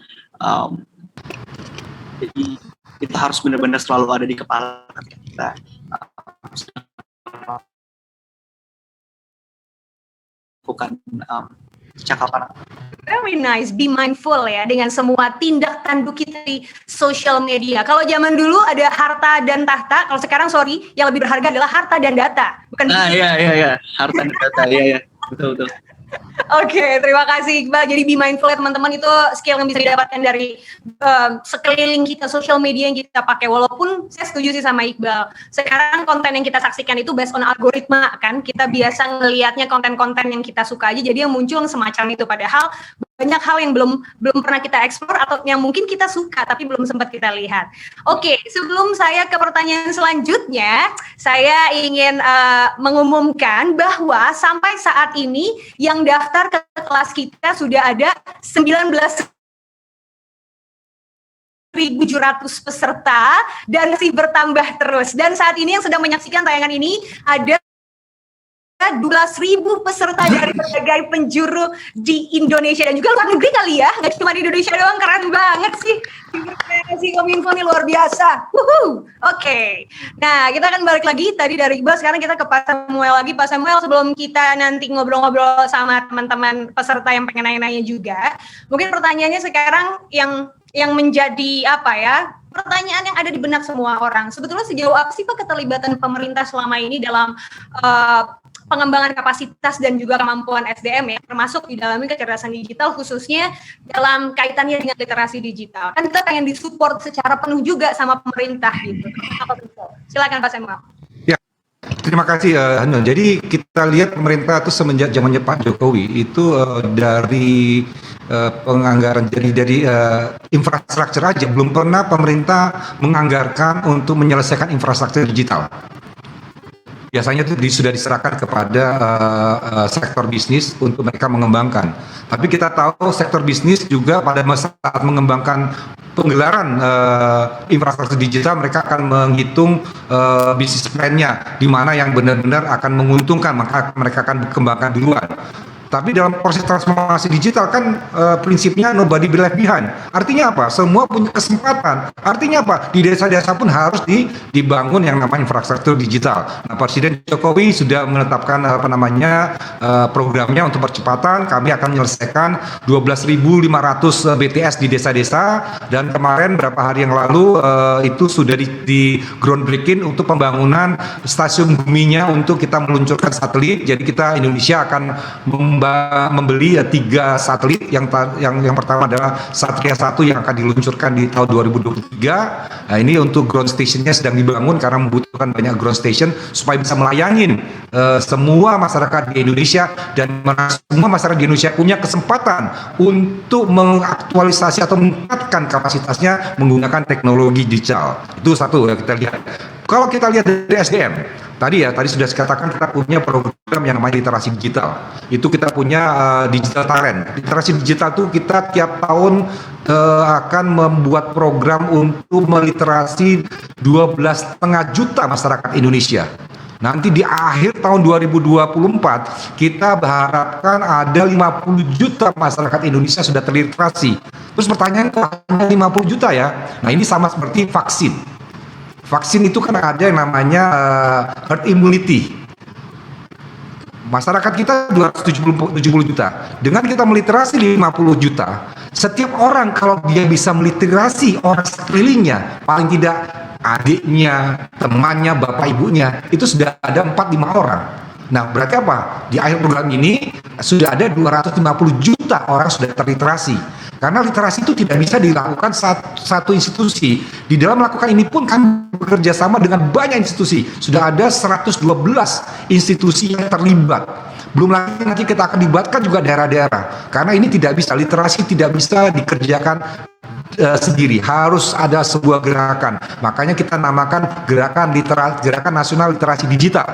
Jadi itu harus benar-benar selalu ada di kepala kita. Bukan cakapan. Very nice, be mindful ya dengan semua tindak tanduk kita di social media. Kalau zaman dulu ada harta dan tahta, kalau sekarang sorry, yang lebih berharga adalah harta dan data. Bukan Iya, harta dan data, iya, betul. Oke, terima kasih Iqbal. Jadi be mindful ya teman-teman, itu skill yang bisa didapatkan dari sekeliling kita, social media yang kita pakai. Walaupun saya setuju sih sama Iqbal, sekarang konten yang kita saksikan itu based on algoritma kan. Kita biasa ngelihatnya konten-konten yang kita suka aja, jadi yang muncul semacam itu. Padahal banyak hal yang belum pernah kita explore atau yang mungkin kita suka tapi belum sempat kita lihat. Oke, sebelum saya ke pertanyaan selanjutnya, saya ingin mengumumkan bahwa sampai saat ini yang daftar ke kelas kita sudah ada 19.700 peserta dan masih bertambah terus. Dan saat ini yang sedang menyaksikan tayangan ini ada 12.000 peserta dari berbagai penjuru di Indonesia dan juga luar negeri kali ya, nggak cuma di Indonesia doang. Keren banget sih, si Kominfo nih luar biasa. Oke. Nah, kita akan balik lagi tadi dari Iqbal, sekarang kita ke Pak Samuel lagi. Pak Samuel, sebelum kita nanti ngobrol-ngobrol sama teman-teman peserta yang pengen nanya-nanya juga, mungkin pertanyaannya sekarang yang menjadi apa ya, pertanyaan yang ada di benak semua orang, sebetulnya sejauh apa sih Pak keterlibatan pemerintah selama ini dalam pengembangan kapasitas dan juga kemampuan SDM ya, termasuk di dalamnya kecerdasan digital, khususnya dalam kaitannya dengan literasi digital. Kan kita pengen disupport secara penuh juga sama pemerintah gitu. Silakan Pak Samuel. Ya, terima kasih Hanun. Jadi kita lihat pemerintah itu semenjak zamannya Pak Jokowi itu dari penganggaran dari infrastruktur aja belum pernah pemerintah menganggarkan untuk menyelesaikan infrastruktur digital. Biasanya itu sudah diserahkan kepada sektor bisnis untuk mereka mengembangkan. Tapi kita tahu sektor bisnis juga pada saat mengembangkan penggelaran infrastruktur digital, mereka akan menghitung bisnis plan-nya, di mana yang benar-benar akan menguntungkan, maka mereka akan kembangkan duluan. Tapi dalam proses transformasi digital kan prinsipnya nobody be left behind. Artinya apa? Semua punya kesempatan. Artinya apa? Di desa-desa pun harus dibangun yang namanya infrastruktur digital. Nah, Presiden Jokowi sudah menetapkan programnya untuk percepatan. Kami akan menyelesaikan 12.500 BTS di desa-desa, dan kemarin beberapa hari yang lalu itu sudah di groundbreaking untuk pembangunan stasiun buminya untuk kita meluncurkan satelit. Jadi kita Indonesia akan membeli 3 satelit. Yang pertama adalah Satria 1 yang akan diluncurkan di tahun 2023. Nah, ini untuk ground stationnya sedang dibangun karena membutuhkan banyak ground station supaya bisa melayani semua masyarakat di Indonesia, dan semua masyarakat di Indonesia punya kesempatan untuk mengaktualisasi atau meningkatkan kapasitasnya menggunakan teknologi digital. Itu satu ya kita lihat. Kalau kita lihat dari SDM, tadi sudah dikatakan kita punya program yang namanya literasi digital. Itu kita punya digital talent. Literasi digital itu kita tiap tahun akan membuat program untuk meliterasi 12,5 juta masyarakat Indonesia. Nanti di akhir tahun 2024 kita berharapkan ada 50 juta masyarakat Indonesia sudah terliterasi. Terus pertanyaan, kok hanya 50 juta ya? Nah, ini sama seperti vaksin. Vaksin itu kan ada yang namanya herd immunity. Masyarakat kita 270 juta. Dengan kita meliterasi 50 juta, setiap orang kalau dia bisa meliterasi orang sekelilingnya, paling tidak adiknya, temannya, bapak ibunya, itu sudah ada 4-5 orang. Nah, berarti apa? Di akhir program ini sudah ada 250 juta orang sudah terliterasi. Karena literasi itu tidak bisa dilakukan satu institusi. Di dalam melakukan ini pun kami bekerja sama dengan banyak institusi. Sudah ada 112 institusi yang terlibat. Belum lagi nanti kita akan libatkan juga daerah-daerah. Karena ini tidak bisa, literasi tidak bisa dikerjakan sendiri, harus ada sebuah gerakan. Makanya kita namakan Gerakan Nasional Literasi Digital.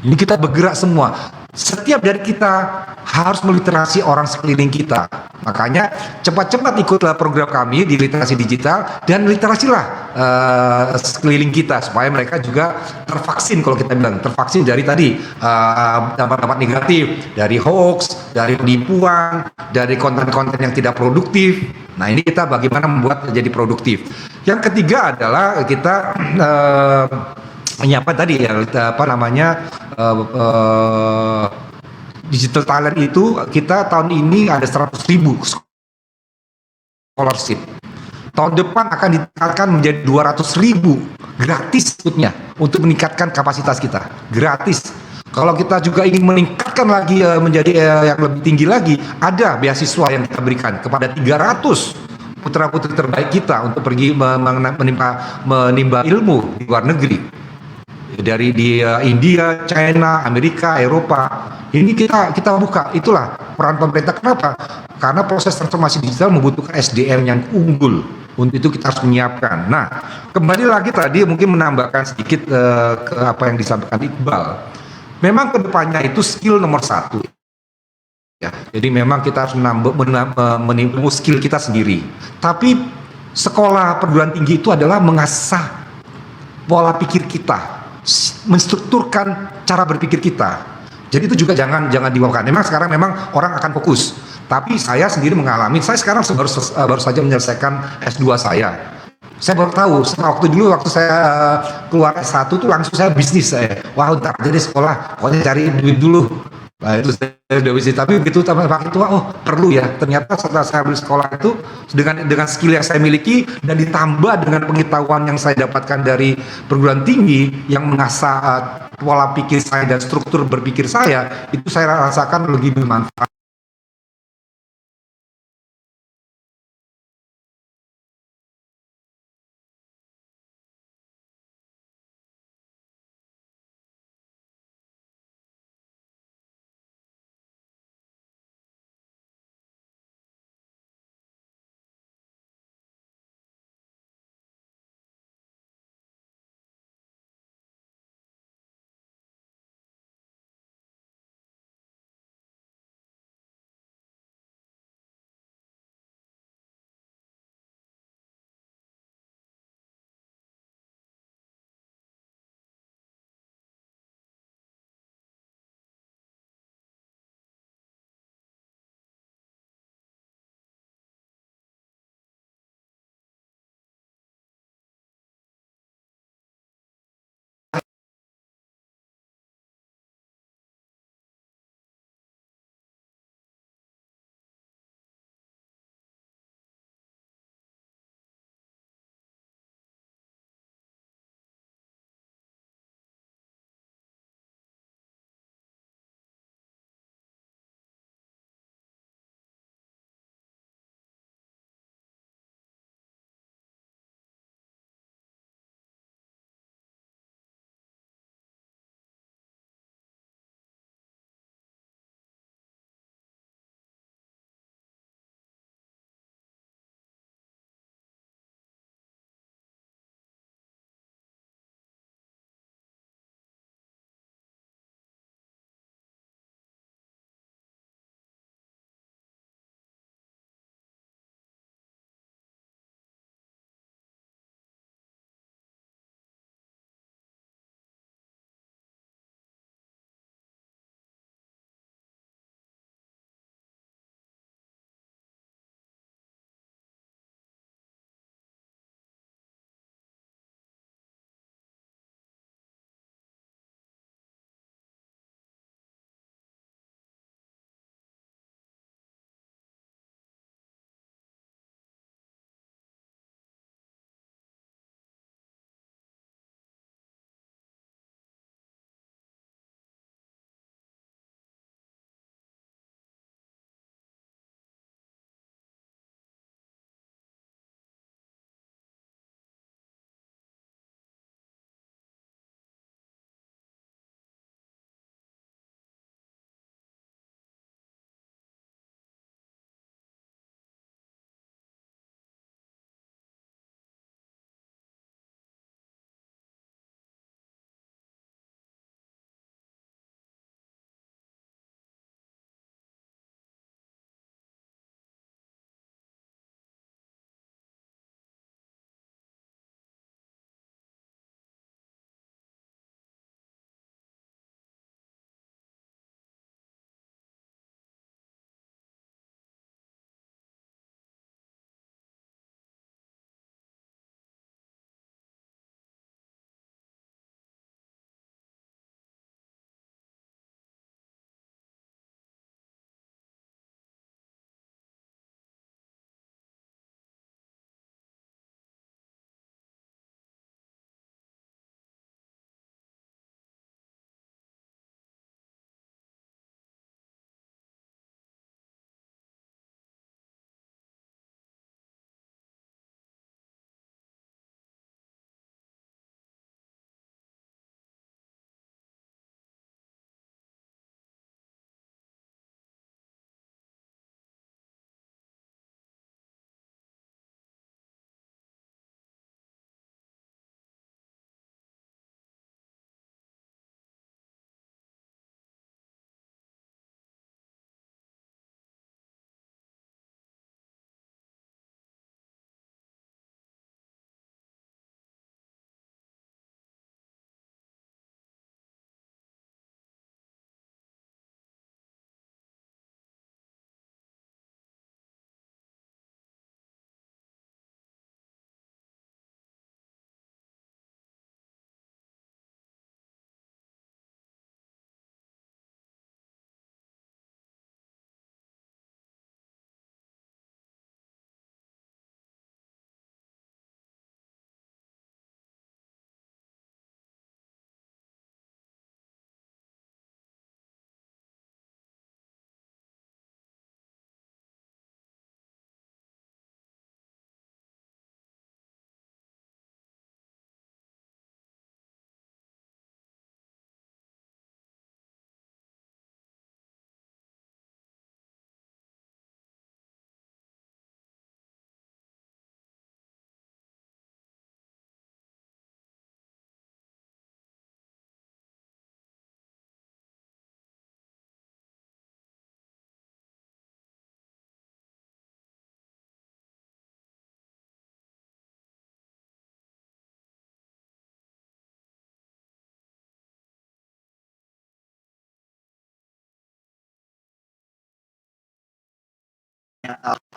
Ini kita bergerak semua. Setiap dari kita harus meliterasi orang sekeliling kita. Makanya cepat-cepat ikutlah program kami di literasi digital dan literasilah sekeliling kita supaya mereka juga tervaksin, kalau kita bilang tervaksin dari tadi dampak-dampak negatif, dari hoax, dari penipuan, dari konten-konten yang tidak produktif. Nah, ini kita bagaimana membuat jadi produktif. Yang ketiga adalah kita menyiapkan tadi ya apa namanya digital talent itu. Kita tahun ini ada 100.000 scholarship. Tahun depan akan ditingkatkan menjadi 200.000 gratis sebutnya untuk meningkatkan kapasitas kita, gratis. Kalau kita juga ingin meningkatkan lagi menjadi yang lebih tinggi lagi, ada beasiswa yang kita berikan kepada 300 putra-putri terbaik kita untuk pergi menimba ilmu di luar negeri. Dari India, China, Amerika, Eropa. Ini kita buka. Itulah peran pemerintah. Kenapa? Karena proses transformasi digital membutuhkan SDM yang unggul. Untuk itu kita harus menyiapkan. Nah, kembali lagi tadi mungkin menambahkan sedikit ke apa yang disampaikan Iqbal. Memang kedepannya itu skill nomor 1. Ya, jadi memang kita harus menimba skill kita sendiri. Tapi sekolah perguruan tinggi itu adalah mengasah pola pikir kita, menstrukturkan cara berpikir kita. Jadi itu juga jangan diwakilkan. Memang sekarang memang orang akan fokus. Tapi saya sendiri mengalami, saya sekarang baru saja menyelesaikan S2 saya. Saya baru tahu, waktu saya keluar S1 tuh langsung saya bisnis saya. Wah, ntar aja deh sekolah, pokoknya cari duit dulu. Nah, itu saya udah bisnis. Tapi begitu pakai itu, oh perlu ya. Ternyata setelah saya beli sekolah itu dengan skill yang saya miliki dan ditambah dengan pengetahuan yang saya dapatkan dari perguruan tinggi yang mengasah pola pikir saya dan struktur berpikir saya, itu saya rasakan lebih bermanfaat.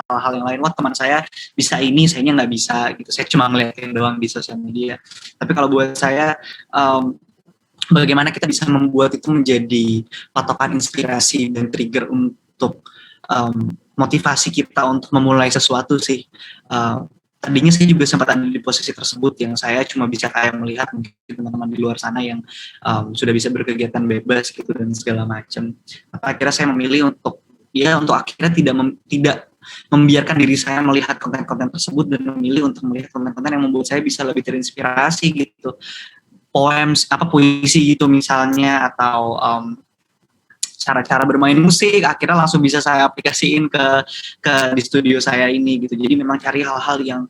hal-hal yang lain. Wah, teman saya bisa ini, sayanya nggak bisa gitu. Saya cuma ngeliatin doang di sosial media. Tapi kalau buat saya, bagaimana kita bisa membuat itu menjadi patokan inspirasi dan trigger untuk motivasi kita untuk memulai sesuatu sih. Tadinya saya juga sempat ada di posisi tersebut yang saya cuma bisa kayak melihat mungkin teman-teman di luar sana yang sudah bisa berkegiatan bebas gitu dan segala macam. Akhirnya saya memilih untuk akhirnya tidak membiarkan diri saya melihat konten-konten tersebut dan memilih untuk melihat konten-konten yang membuat saya bisa lebih terinspirasi gitu. Puisi gitu misalnya, atau cara-cara bermain musik, akhirnya langsung bisa saya aplikasiin ke di studio saya ini gitu. Jadi memang cari hal-hal yang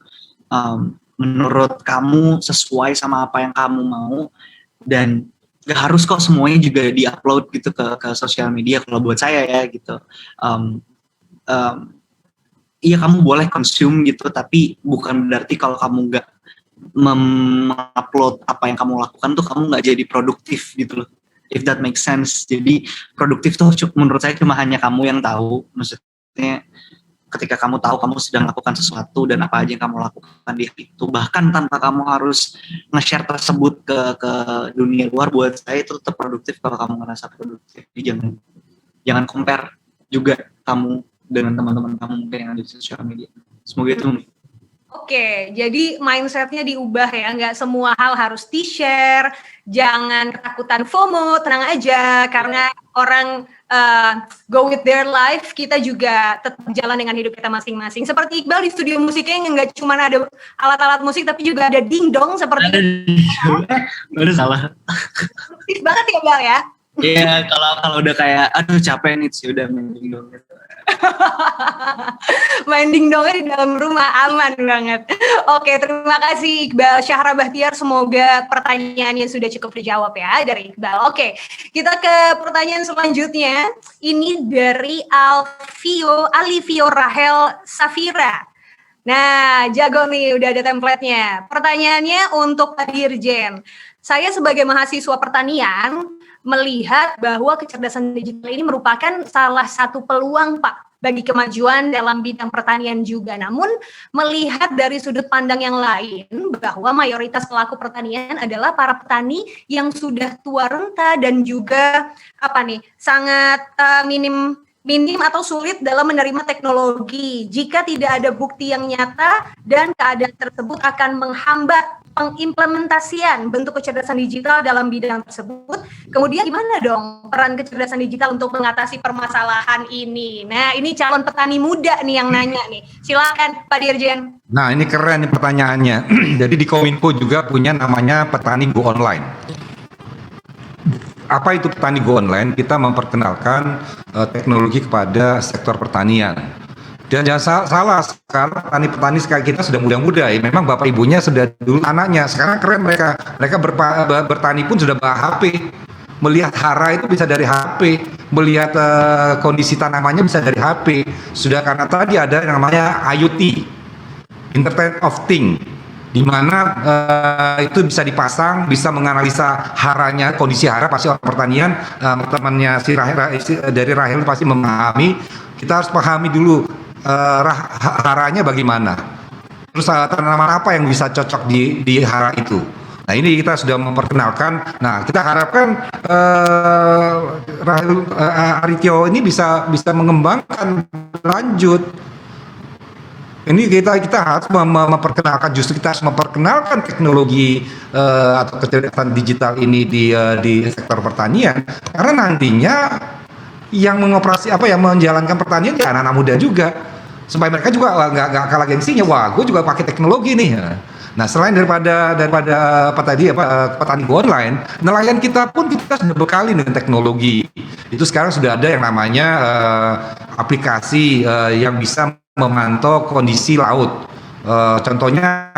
menurut kamu sesuai sama apa yang kamu mau, dan gak harus kok semuanya juga di-upload gitu ke sosial media kalau buat saya ya gitu. Iya, kamu boleh consume gitu, tapi bukan berarti kalau kamu gak mengupload apa yang kamu lakukan tuh kamu nggak jadi produktif gitu loh, if that makes sense. Jadi produktif tuh menurut saya cuma hanya kamu yang tahu, maksudnya ketika kamu tahu kamu sedang lakukan sesuatu dan apa aja yang kamu lakukan di itu, bahkan tanpa kamu harus nge-share tersebut ke dunia luar, buat saya itu tetap produktif kalau kamu ngerasa produktif. Jadi jangan compare juga kamu dengan teman-teman kamu mungkin yang ada di sosial media. Semoga itu. Oke, jadi mindsetnya diubah ya, nggak semua hal harus di-share, jangan ketakutan FOMO, tenang aja, karena orang go with their life, kita juga tetap jalan dengan hidup kita masing-masing. Seperti Iqbal di studio musiknya yang nggak cuma ada alat-alat musik, tapi juga ada dingdong seperti Ada salah. Aktif banget ya Iqbal ya? Iya, kalau udah kayak, aduh capek nih, sih udah main dingdong gitu. Main dingdongnya di dalam rumah aman banget. Oke, terima kasih Iqbal Syahra Bahtiar. Semoga pertanyaannya sudah cukup dijawab ya dari Iqbal. Oke, kita ke pertanyaan selanjutnya. Ini dari Alivio Rahel Safira. Nah, jago nih, udah ada template-nya. Pertanyaannya untuk Pak Dirjen. Saya sebagai mahasiswa pertanian melihat bahwa kecerdasan digital ini merupakan salah satu peluang Pak bagi kemajuan dalam bidang pertanian juga. Namun melihat dari sudut pandang yang lain bahwa mayoritas pelaku pertanian adalah para petani yang sudah tua renta dan juga sangat minim atau sulit dalam menerima teknologi. Jika tidak ada bukti yang nyata dan keadaan tersebut akan menghambat pengimplementasian bentuk kecerdasan digital dalam bidang tersebut. Kemudian gimana dong peran kecerdasan digital untuk mengatasi permasalahan ini? Nah, ini calon petani muda nih yang nanya nih. Silakan Pak Dirjen. Nah, ini keren nih pertanyaannya. Jadi di Kominfo juga punya namanya Petani Go Online. Apa itu Petani Go Online? Kita memperkenalkan teknologi kepada sektor pertanian. Dan jangan salah, sekarang petani-petani sekali kita sudah muda-muda ya. Memang bapak ibunya sudah dulu anaknya. Sekarang keren mereka bertani pun sudah bawa HP. Melihat hara itu bisa dari HP. Melihat kondisi tanamannya bisa dari HP. Sudah karena tadi ada yang namanya IoT, Internet of Things, di mana itu bisa dipasang, bisa menganalisa haranya, kondisi hara. Pasti orang pertanian, temannya si Rahel, dari Rahel pasti memahami. Kita harus pahami dulu haranya bagaimana, terus tanaman apa yang bisa cocok di hara itu. Nah, ini kita sudah memperkenalkan. Nah, kita harapkan Rahel Arityo ini bisa mengembangkan lanjut. Ini kita harus memperkenalkan, justru kita harus memperkenalkan teknologi atau kecerdasan digital ini di sektor pertanian, karena nantinya yang menjalankan pertanian ya anak-anak muda juga, supaya mereka juga nggak kalah gengsinya. Wah, gue juga pakai teknologi nih. Nah, selain daripada petani go online, nelayan kita pun kita sudah berkali dengan teknologi. Itu sekarang sudah ada yang namanya aplikasi yang bisa memantau kondisi laut. Contohnya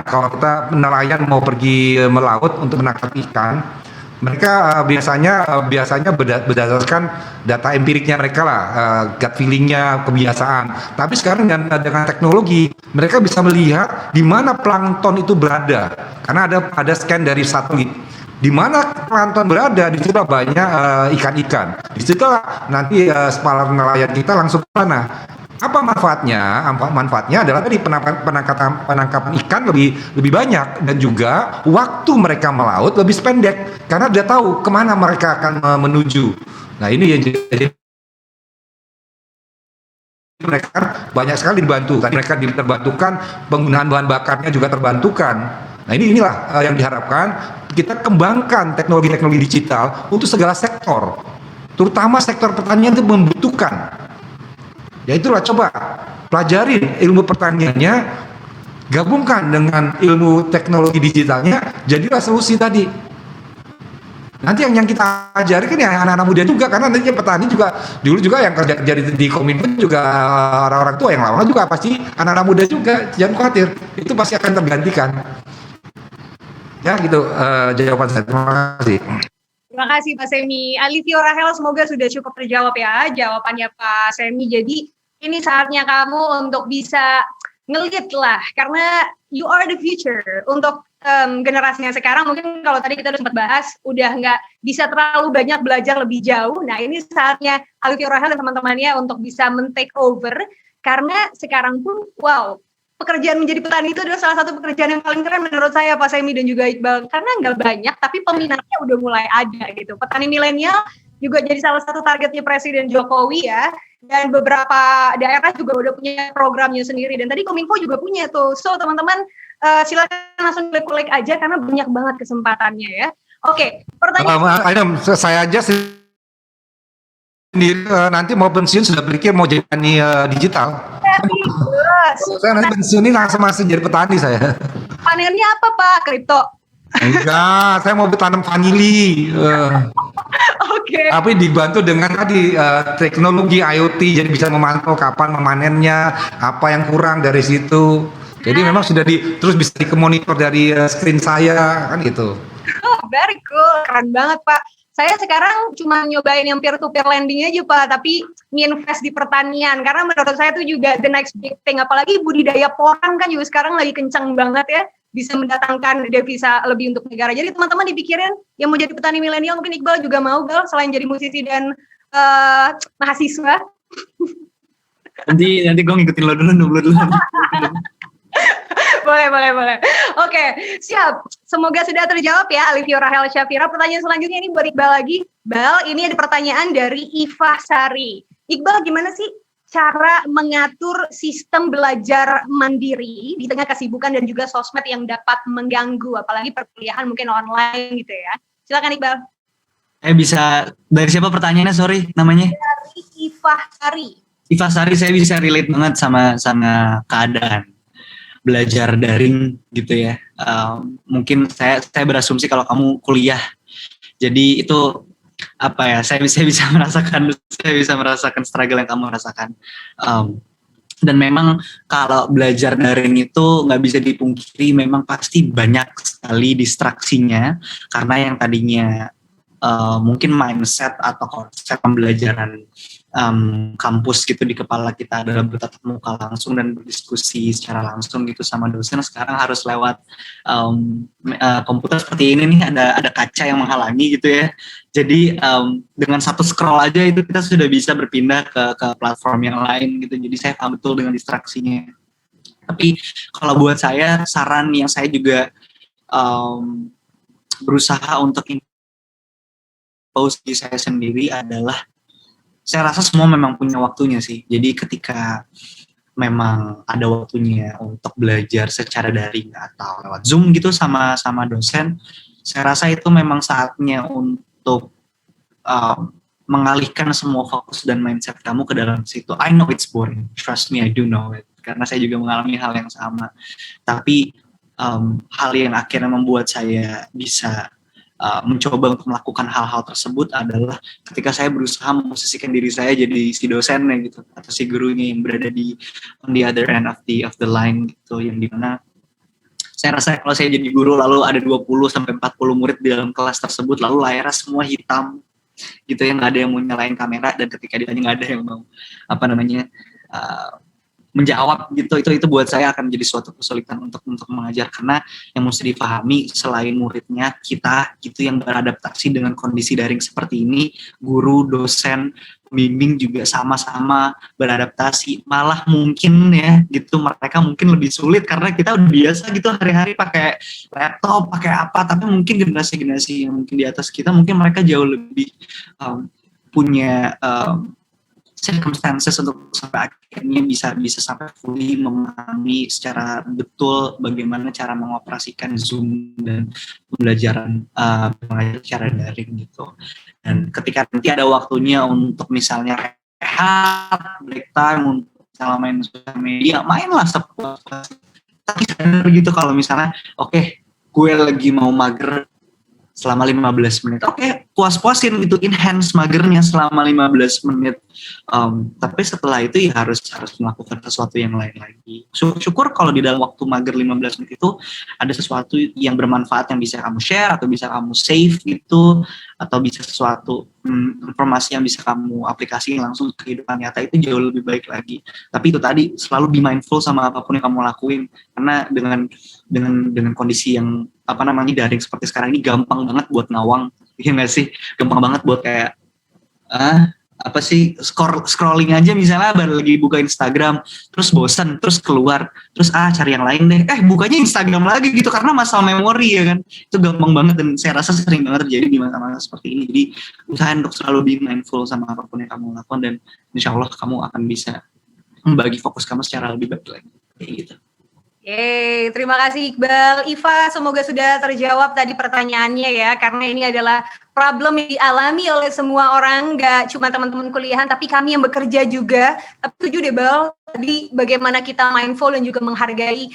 kalau kita nelayan mau pergi melaut untuk menangkap ikan, mereka biasanya berdasarkan data empiriknya mereka lah, gut feelingnya, kebiasaan. Tapi sekarang dengan teknologi, mereka bisa melihat di mana plankton itu berada, karena ada scan dari satelit. Di mana plankton berada, di situ banyak ikan-ikan. Di situ nanti kepala nelayan kita langsung ke sana. Apa manfaatnya? Manfaatnya adalah tadi penangkapan ikan lebih banyak, dan juga waktu mereka melaut lebih pendek karena dia tahu kemana mereka akan menuju. Nah ini yang jadi mereka kan banyak sekali dibantu. Mereka terbantukan, penggunaan bahan bakarnya juga terbantukan. Nah inilah yang diharapkan kita kembangkan teknologi-teknologi digital untuk segala sektor, terutama sektor pertanian itu membutuhkan. Ya itulah, coba pelajarin ilmu pertaniannya, gabungkan dengan ilmu teknologi digitalnya, jadilah solusi tadi. Nanti yang kita ajari kan ya anak-anak muda juga, karena nanti petani juga dulu juga yang kerja di Kominfo juga orang-orang tua yang lama juga pasti anak-anak muda juga, jangan khawatir, itu pasti akan tergantikan. Ya gitu jawaban saya. Terima kasih. Terima kasih Pak Semi. Alivio Rahel, semoga sudah cukup terjawab ya jawabannya Pak Semi. Jadi ini saatnya kamu untuk bisa ngelit lah, karena you are the future untuk generasinya sekarang. Mungkin kalau tadi kita udah sempat bahas, udah nggak bisa terlalu banyak belajar lebih jauh. Nah ini saatnya Alivio Rahel dan teman-temannya untuk bisa men-take over, karena sekarang pun wow, pekerjaan menjadi petani itu adalah salah satu pekerjaan yang paling keren menurut saya Pak Semi dan juga Iqbal, karena nggak banyak tapi peminatnya udah mulai ada gitu. Petani milenial juga jadi salah satu targetnya Presiden Jokowi ya, dan beberapa daerah juga udah punya programnya sendiri, dan tadi Kominfo juga punya tuh. So teman-teman silakan langsung klik aja karena banyak banget kesempatannya ya. Oke, pertanyaan saya aja sendiri nanti mau pensiun sudah berpikir mau jadi petani digital. Saya nanti pensiun ini langsung jadi petani saya. Panennya apa Pak? Kripto? Enggak, saya mau bertanam vanili. Oke. Tapi dibantu dengan tadi teknologi IoT, jadi bisa memantau kapan memanennya, apa yang kurang dari situ. Jadi memang sudah terus bisa dimonitor dari screen saya kan gitu. Oh, very cool, keren banget Pak. Saya sekarang cuma nyobain yang peer-to-peer lending aja Pak, tapi nginvest di pertanian, karena menurut saya itu juga the next big thing. Apalagi budidaya porang kan juga sekarang lagi kencang banget ya, bisa mendatangkan devisa lebih untuk negara. Jadi teman-teman dipikirin yang mau jadi petani milenial, mungkin Iqbal juga mau Gal, selain jadi musisi dan mahasiswa. Nanti gue ngikutin lo dulu. Boleh. Oke, siap. Semoga sudah terjawab ya, Alivio Rahel Syafira. Pertanyaan selanjutnya ini buat Iqbal lagi. Bal, ini ada pertanyaan dari Iva Sari. Iqbal, gimana sih cara mengatur sistem belajar mandiri di tengah kesibukan dan juga sosmed yang dapat mengganggu, apalagi perkuliahan mungkin online gitu ya? Silakan Iqbal. Bisa dari siapa pertanyaannya? Sorry, namanya? Dari Iva Sari. Iva Sari, saya bisa relate banget sama keadaan belajar daring gitu ya. Mungkin saya berasumsi kalau kamu kuliah, jadi itu apa ya? Saya bisa merasakan struggle yang kamu rasakan. Dan memang kalau belajar daring itu nggak bisa dipungkiri, memang pasti banyak sekali distraksinya, karena yang tadinya mungkin mindset atau konsep pembelajaran kampus gitu di kepala kita adalah bertatap muka langsung dan berdiskusi secara langsung gitu sama dosen, sekarang harus lewat komputer seperti ini nih, ada kaca yang menghalangi gitu ya. Jadi dengan satu scroll aja itu kita sudah bisa berpindah ke platform yang lain gitu. Jadi saya paham betul dengan distraksinya. Tapi kalau buat saya, saran yang saya juga berusaha untuk impose di saya sendiri adalah, saya rasa semua memang punya waktunya sih. Jadi ketika memang ada waktunya untuk belajar secara daring atau lewat Zoom gitu sama dosen, saya rasa itu memang saatnya untuk mengalihkan semua fokus dan mindset kamu ke dalam situ. I know it's boring, trust me, I do know it, karena saya juga mengalami hal yang sama. Tapi hal yang akhirnya membuat saya bisa mencoba untuk melakukan hal-hal tersebut adalah ketika saya berusaha memposisikan diri saya jadi si dosennya gitu, atau si gurunya yang berada di on the other end of the line gitu, yang dimana saya rasa kalau saya jadi guru lalu ada 20-40 murid di dalam kelas tersebut, lalu layarnya semua hitam gitu, yang nggak ada yang mau nyalain kamera, dan ketika ditanya nggak ada yang mau menjawab gitu. Itu buat saya akan jadi suatu kesulitan untuk mengajar, karena yang mesti dipahami selain muridnya, kita gitu yang beradaptasi dengan kondisi daring seperti ini, guru, dosen, pembimbing juga sama-sama beradaptasi. Malah mungkin ya gitu, mereka mungkin lebih sulit karena kita udah biasa gitu hari-hari pakai laptop, pakai apa, tapi mungkin generasi-generasi yang mungkin di atas kita, mungkin mereka jauh lebih punya circumstances untuk sampai akhirnya bisa sampai fully memahami secara betul bagaimana cara mengoperasikan Zoom dan pembelajaran mengajar secara daring gitu. Dan ketika nanti ada waktunya untuk misalnya rehat, break time, untuk misalnya main sosial media, mainlah sepuas. Tapi sadar gitu kalau misalnya oke, gue lagi mau mager selama 15 menit. Oke, puas-puasin gitu, enhance magernya selama 15 menit. Tapi setelah itu ya harus melakukan sesuatu yang lain lagi. Syukur kalau di dalam waktu mager 15 menit itu ada sesuatu yang bermanfaat yang bisa kamu share atau bisa kamu save gitu, atau bisa sesuatu informasi yang bisa kamu aplikasikan langsung ke kehidupan nyata, itu jauh lebih baik lagi. Tapi itu tadi, selalu be mindful sama apapun yang kamu lakuin, karena dengan kondisi yang daring seperti sekarang ini gampang banget buat ngawang, ya nggak sih? Gampang banget buat kayak scrolling aja, misalnya baru lagi buka Instagram, terus bosan, terus keluar, terus cari yang lain deh, bukanya Instagram lagi gitu, karena masalah memori ya kan. Itu gampang banget, dan saya rasa sering banget terjadi di masa-masa seperti ini. Jadi usahain untuk selalu be mindful sama apapun yang kamu lakukan, dan insya Allah kamu akan bisa membagi fokus kamu secara lebih baik lagi, kayak gitu. Yeay, terima kasih Iqbal. Iva, semoga sudah terjawab tadi pertanyaannya ya, karena ini adalah problem yang dialami oleh semua orang, gak cuma teman-teman kuliahan, tapi kami yang bekerja juga. Tapi setuju deh Bal, tadi bagaimana kita mindful dan juga menghargai